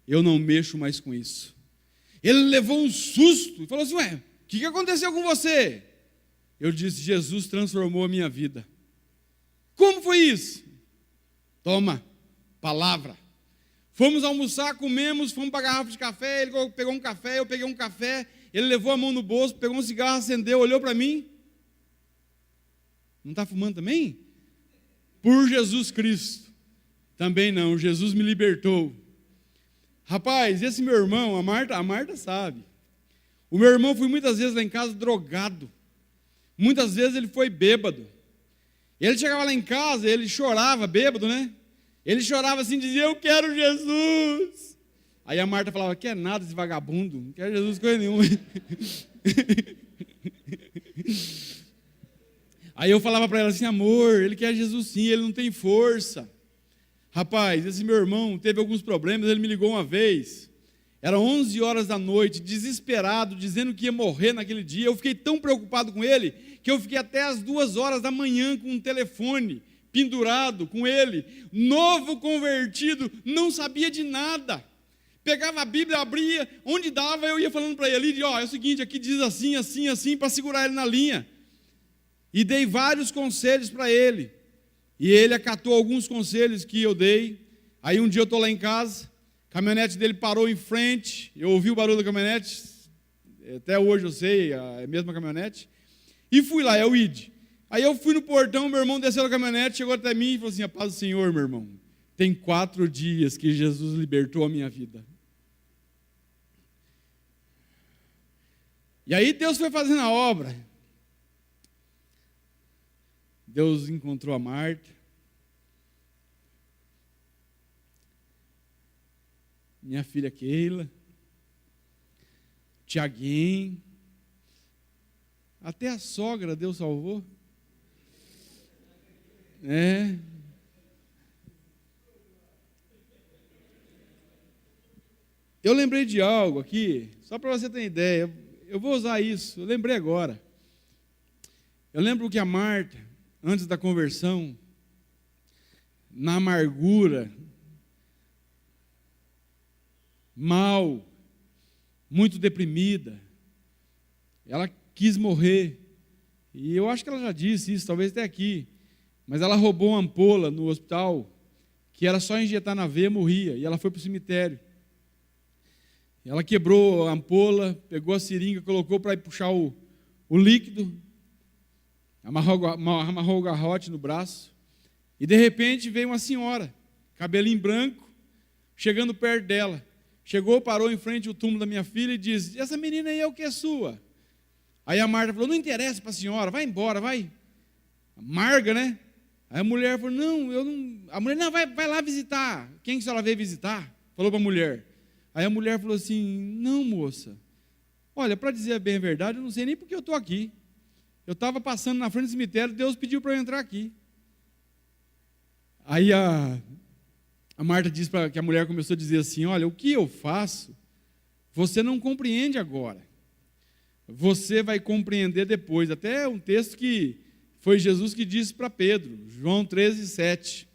eu não mexo mais com isso. Ele levou um susto, e falou assim, ué, o que aconteceu com você? Eu disse, Jesus transformou a minha vida. Como foi isso? Toma, palavra. Fomos almoçar, comemos, fomos para a garrafa de café, ele pegou um café, eu peguei um café, ele levou a mão no bolso, pegou um cigarro, acendeu, olhou para mim. Não está fumando também? Por Jesus Cristo. Também não, Jesus me libertou. Rapaz, esse meu irmão, a Marta sabe. O meu irmão foi muitas vezes lá em casa drogado. Muitas vezes ele foi bêbado. Ele chegava lá em casa, ele chorava, bêbado, né? Ele chorava assim, dizia, eu quero Jesus. Aí a Marta falava, quer nada esse vagabundo, não quer Jesus coisa nenhuma. Aí eu falava para ela assim, amor, ele quer Jesus sim, ele não tem força. Rapaz, esse meu irmão teve alguns problemas, ele me ligou uma vez, era 11 horas da noite, desesperado, dizendo que ia morrer naquele dia. Eu fiquei tão preocupado com ele, que eu fiquei até as 2 horas da manhã com um telefone pendurado com ele, novo convertido, não sabia de nada. Pegava a Bíblia, abria, onde dava, eu ia falando para ele, ó, é o seguinte, aqui diz assim, assim, assim, para segurar ele na linha. E dei vários conselhos para ele. E ele acatou alguns conselhos que eu dei. Aí um dia eu estou lá em casa, a caminhonete dele parou em frente, eu ouvi o barulho da caminhonete, até hoje eu sei, é a mesma caminhonete, e fui lá, é o ID. Aí eu fui no portão, meu irmão desceu da caminhonete, chegou até mim e falou assim, a paz do Senhor, meu irmão, tem 4 dias que Jesus libertou a minha vida. E aí Deus foi fazendo a obra. Deus encontrou a Marta. Minha filha Keila. Tiaguinho. Até a sogra Deus salvou. Eu lembrei de algo aqui, só para você ter ideia, eu vou usar isso, eu lembrei agora. Eu lembro que a Marta, antes da conversão, na amargura, mal, muito deprimida, ela quis morrer, e eu acho que ela já disse isso, talvez até aqui, mas ela roubou uma ampola no hospital, que era só injetar na veia, morria, e ela foi para o cemitério. Ela quebrou a ampola, pegou a seringa, colocou para ir puxar o líquido, amarrou o garrote no braço, e de repente veio uma senhora, cabelinho branco, chegando perto dela. Chegou, parou em frente ao túmulo da minha filha e disse, essa menina aí é o que é sua? Aí a Marta falou, não interessa para a senhora, vai embora, vai. Amarga, né? Aí a mulher falou, não, eu não... A mulher, não, vai lá visitar. Quem que a senhora veio visitar? Falou para a mulher. Aí a mulher falou assim, não, moça, olha, para dizer bem a verdade, eu não sei nem porque eu estou aqui. Eu estava passando na frente do cemitério, Deus pediu para eu entrar aqui. Aí a Marta disse que a mulher começou a dizer assim, olha, o que eu faço, você não compreende agora. Você vai compreender depois. Até um texto que foi Jesus que disse para Pedro, João 13:7.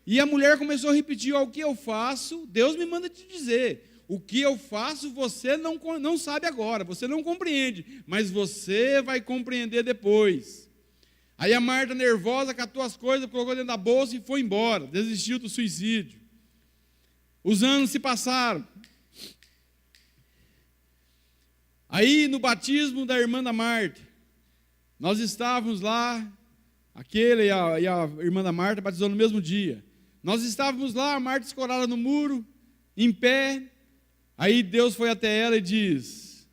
E a mulher começou a repetir, o que eu faço, Deus me manda te dizer. O que eu faço, você não sabe agora, você não compreende, mas você vai compreender depois. Aí a Marta, nervosa, catou as coisas, colocou dentro da bolsa e foi embora, desistiu do suicídio. Os anos se passaram. Aí, no batismo da irmã da Marta, nós estávamos lá, aquele e a irmã da Marta batizou no mesmo dia. Nós estávamos lá, a Marta escorada no muro, em pé. Aí Deus foi até ela e diz,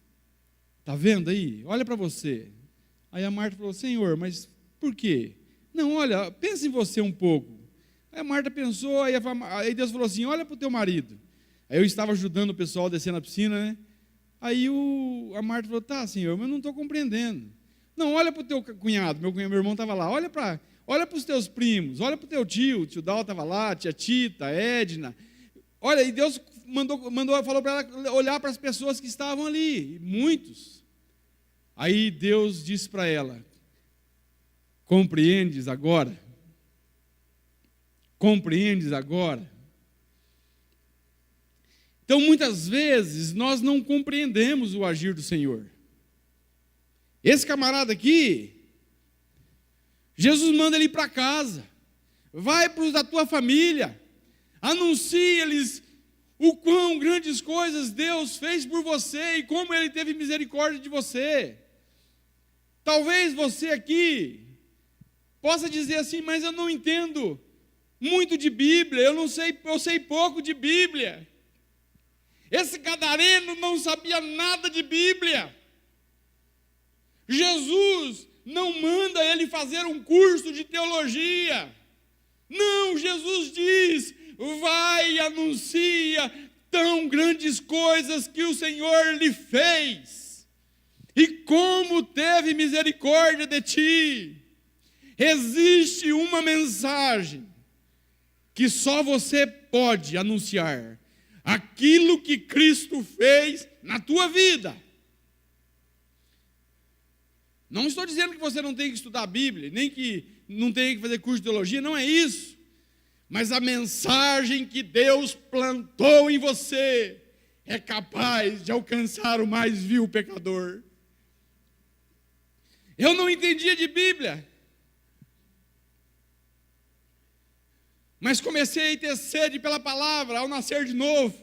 está vendo aí? Olha para você. Aí a Marta falou, Senhor, mas por quê? Não, olha, pensa em você um pouco. Aí a Marta pensou, aí Deus falou assim, olha para o teu marido. Aí eu estava ajudando o pessoal a descer na piscina, né? Aí a Marta falou, tá, Senhor, mas eu não estou compreendendo. Não, olha para o teu cunhado, meu irmão estava lá, olha para os teus primos, olha para o teu tio Dal estava lá, tia Tita, Edna. Olha, e Deus falou para ela olhar para as pessoas que estavam ali, muitos. Aí Deus disse para ela, compreendes agora? Compreendes agora? Então, muitas vezes, nós não compreendemos o agir do Senhor. Esse camarada aqui, Jesus manda ele ir para casa. vai para os da tua família, anuncia-lhes o quão grandes coisas Deus fez por você e como Ele teve misericórdia de você. Talvez você aqui possa dizer assim, mas eu não entendo muito de Bíblia, eu sei pouco de Bíblia. Esse gadareno não sabia nada de Bíblia. Jesus não manda ele fazer um curso de teologia. Não, Jesus diz, vai e anuncia tão grandes coisas que o Senhor lhe fez. E como teve misericórdia de ti. Existe uma mensagem que só você pode anunciar. Aquilo que Cristo fez na tua vida. Não estou dizendo que você não tem que estudar a Bíblia, nem que não tem que fazer curso de teologia, não é isso. Mas a mensagem que Deus plantou em você é capaz de alcançar o mais vil pecador. Eu não entendia de Bíblia, mas comecei a ter sede pela palavra ao nascer de novo.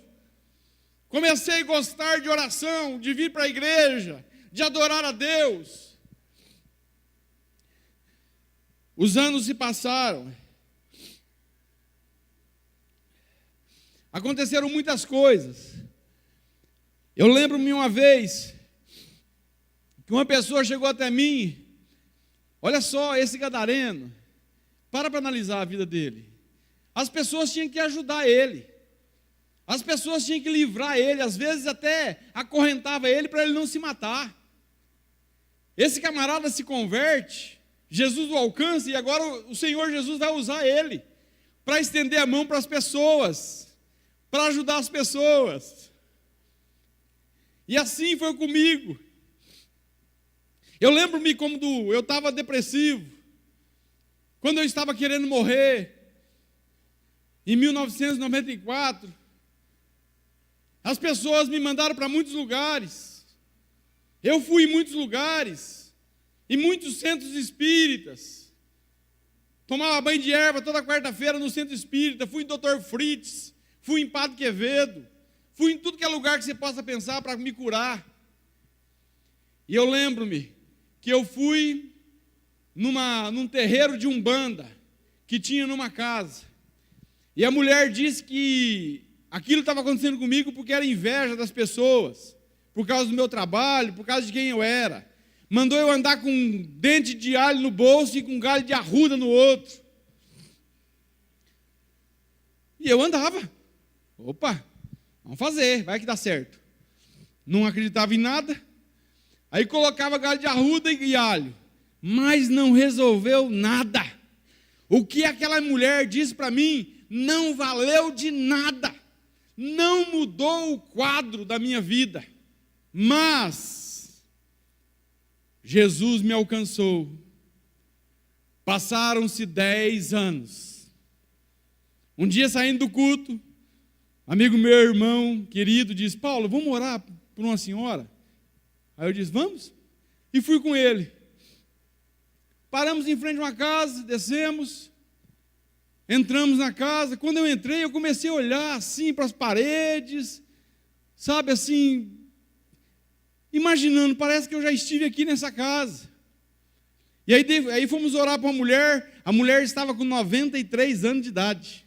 Comecei a gostar de oração, de vir para a igreja, de adorar a Deus. Os anos se passaram. Aconteceram muitas coisas. Eu lembro-me uma vez que uma pessoa chegou até mim. Olha só, esse gadareno. Para analisar a vida dele. As pessoas tinham que ajudar ele. As pessoas tinham que livrar ele. Às vezes até acorrentava ele para ele não se matar. Esse camarada se converte. Jesus o alcança e agora o Senhor Jesus vai usar ele para estender a mão para as pessoas, para ajudar as pessoas. E assim foi comigo. Eu lembro-me quando eu estava depressivo, quando eu estava querendo morrer, em 1994, as pessoas me mandaram para muitos lugares. Eu fui em muitos lugares. Em muitos centros espíritas, tomava banho de erva toda quarta-feira no centro espírita, fui em Dr. Fritz, fui em Padre Quevedo, fui em tudo que é lugar que você possa pensar para me curar. E eu lembro-me que eu fui num terreiro de Umbanda, que tinha numa casa, e a mulher disse que aquilo estava acontecendo comigo porque era inveja das pessoas, por causa do meu trabalho, por causa de quem eu era. Mandou eu andar com um dente de alho no bolso e com um galho de arruda no outro. E eu andava. Opa, vamos fazer, vai que dá certo. Não acreditava em nada. Aí colocava galho de arruda e alho. Mas não resolveu nada. O que aquela mulher disse para mim não valeu de nada. Não mudou o quadro da minha vida. Mas Jesus me alcançou. Passaram-se 10 anos. Um dia saindo do culto, amigo meu, irmão querido, disse, Paulo, vamos orar por uma senhora? Aí eu disse, vamos? E fui com ele. Paramos em frente a uma casa, descemos, entramos na casa. Quando eu entrei, eu comecei a olhar assim para as paredes, sabe assim, imaginando, parece que eu já estive aqui nessa casa. E aí fomos orar para uma mulher, a mulher estava com 93 anos de idade,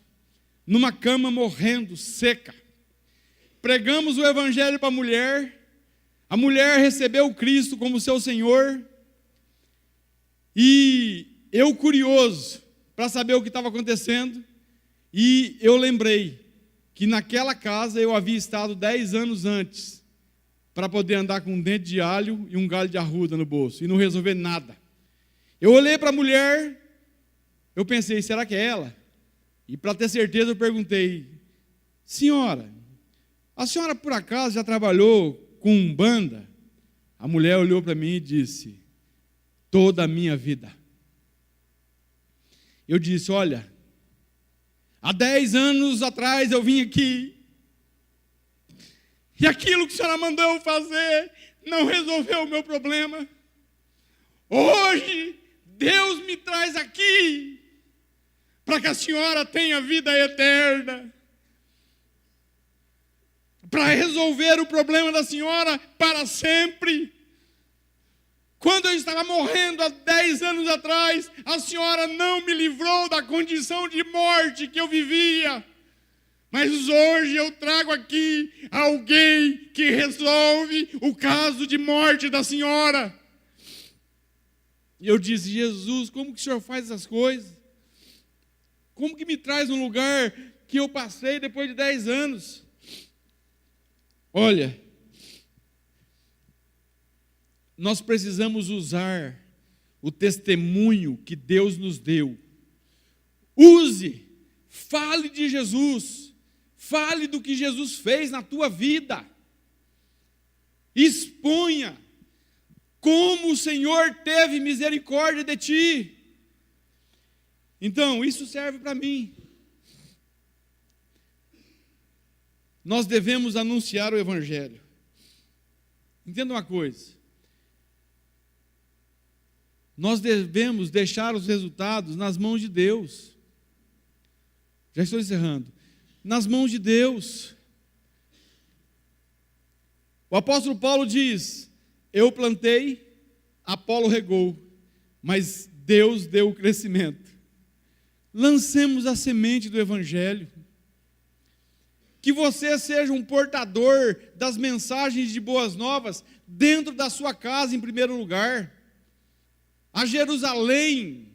numa cama morrendo, seca. Pregamos o evangelho para a mulher recebeu Cristo como seu Senhor, e eu curioso para saber o que estava acontecendo, e eu lembrei que naquela casa eu havia estado 10 anos antes, para poder andar com um dente de alho e um galho de arruda no bolso, e não resolver nada. Eu olhei para a mulher, eu pensei, será que é ela? E para ter certeza eu perguntei, senhora, a senhora por acaso já trabalhou com Umbanda? A mulher olhou para mim e disse, toda a minha vida. Eu disse, olha, há 10 anos atrás eu vim aqui, e aquilo que a senhora mandou eu fazer não resolveu o meu problema. Hoje, Deus me traz aqui para que a senhora tenha vida eterna, para resolver o problema da senhora para sempre. Quando eu estava morrendo há 10 anos atrás, a senhora não me livrou da condição de morte que eu vivia. Mas hoje eu trago aqui alguém que resolve o caso de morte da senhora. E eu disse: Jesus, como que o senhor faz essas coisas? Como que me traz um lugar que eu passei depois de 10 anos? Olha, nós precisamos usar o testemunho que Deus nos deu. Use, fale de Jesus, fale do que Jesus fez na tua vida. Exponha como o Senhor teve misericórdia de ti. Então, isso serve para mim. Nós devemos anunciar o Evangelho. Entenda uma coisa. Nós devemos deixar os resultados nas mãos de Deus. Já estou encerrando. Nas mãos de Deus. O apóstolo Paulo diz: eu plantei, Apolo regou, mas Deus deu o crescimento. Lancemos a semente do Evangelho. Que você seja um portador das mensagens de boas novas dentro da sua casa em primeiro lugar. A Jerusalém,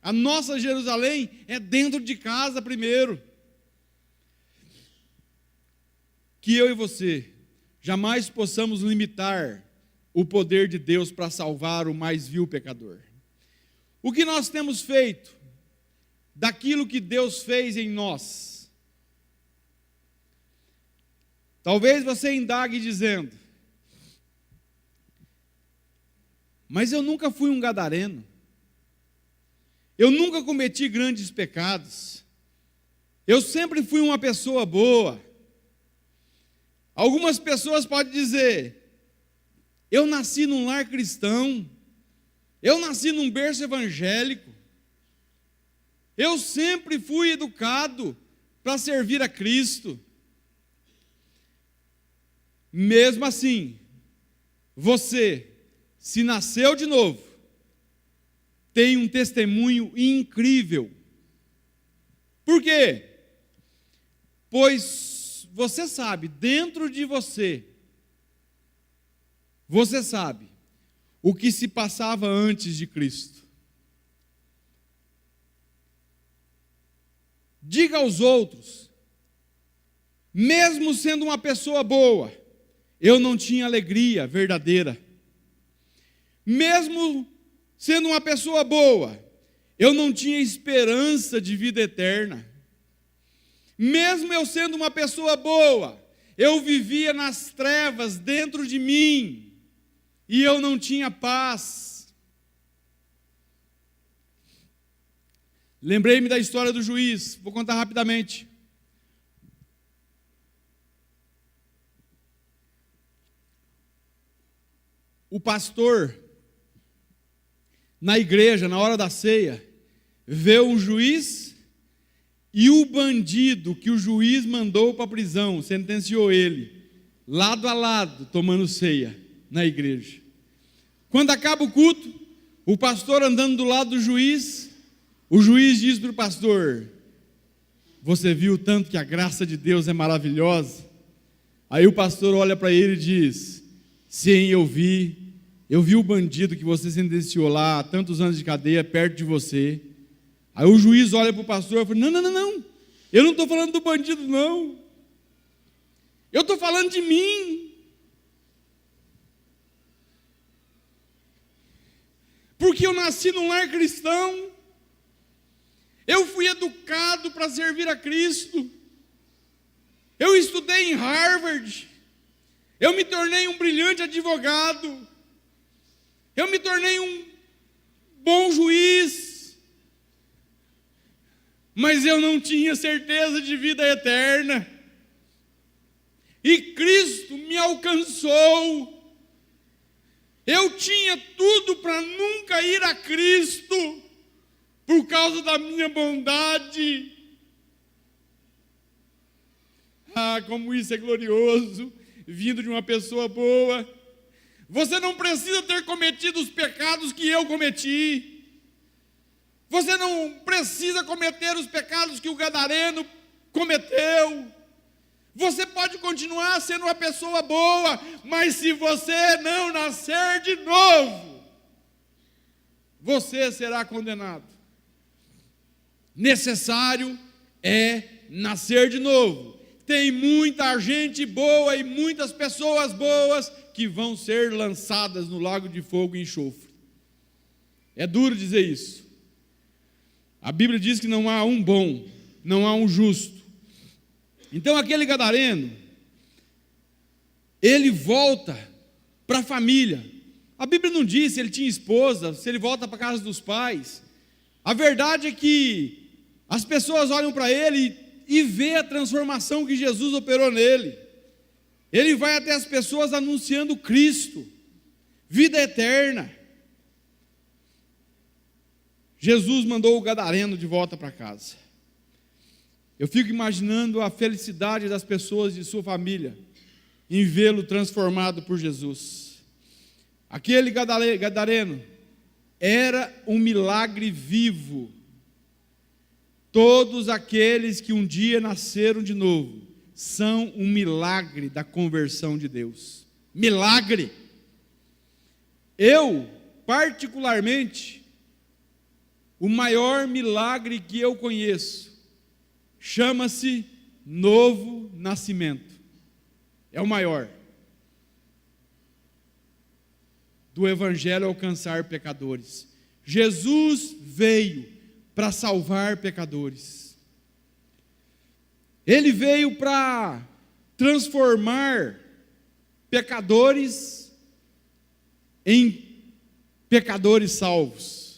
a nossa Jerusalém é dentro de casa primeiro. Que eu e você jamais possamos limitar o poder de Deus para salvar o mais vil pecador. O que nós temos feito daquilo que Deus fez em nós? Talvez você indague dizendo: mas eu nunca fui um gadareno, eu nunca cometi grandes pecados, eu sempre fui uma pessoa boa. Algumas pessoas podem dizer: eu nasci num lar cristão, eu nasci num berço evangélico, eu sempre fui educado para servir a Cristo. Mesmo assim, você, se nasceu de novo, tem um testemunho incrível. Por quê? Pois você sabe, dentro de você, você sabe o que se passava antes de Cristo. Diga aos outros: mesmo sendo uma pessoa boa, eu não tinha alegria verdadeira. Mesmo sendo uma pessoa boa, eu não tinha esperança de vida eterna. Mesmo eu sendo uma pessoa boa, eu vivia nas trevas dentro de mim, e eu não tinha paz. Lembrei-me da história do juiz, vou contar rapidamente. O pastor, na igreja, na hora da ceia, vê um juiz e o bandido que o juiz mandou para a prisão, sentenciou ele, lado a lado, tomando ceia na igreja. Quando acaba o culto, o pastor andando do lado do juiz, o juiz diz para o pastor: você viu tanto que a graça de Deus é maravilhosa? Aí o pastor olha para ele e diz: sim, eu vi o bandido que você sentenciou lá há tantos anos de cadeia perto de você. Aí o juiz olha para o pastor e fala: não, eu não estou falando do bandido não, eu estou falando de mim, porque eu nasci num lar cristão, eu fui educado para servir a Cristo, eu estudei em Harvard, eu me tornei um brilhante advogado, eu me tornei um bom juiz, mas eu não tinha certeza de vida eterna, e Cristo me alcançou. Eu tinha tudo para nunca ir a Cristo, por causa da minha bondade. Ah, como isso é glorioso, vindo de uma pessoa boa. Você não precisa ter cometido os pecados que eu cometi. Você não precisa cometer os pecados que o gadareno cometeu. Você pode continuar sendo uma pessoa boa, mas se você não nascer de novo, você será condenado. Necessário é nascer de novo. Tem muita gente boa e muitas pessoas boas que vão ser lançadas no lago de fogo e enxofre. É duro dizer isso. A Bíblia diz que não há um bom, não há um justo. Então aquele gadareno, ele volta para a família. A Bíblia não diz se ele tinha esposa, se ele volta para a casa dos pais. A verdade é que as pessoas olham para ele e vê a transformação que Jesus operou nele. Ele vai até as pessoas anunciando Cristo, vida eterna. Jesus mandou o gadareno de volta para casa. Eu fico imaginando a felicidade das pessoas de sua família em vê-lo transformado por Jesus. Aquele gadareno era um milagre vivo. Todos aqueles que um dia nasceram de novo são um milagre da conversão de Deus. Milagre! Eu, particularmente, o maior milagre que eu conheço chama-se novo nascimento. É o maior. Do evangelho alcançar pecadores. Jesus veio para salvar pecadores. Ele veio para transformar pecadores em pecadores salvos.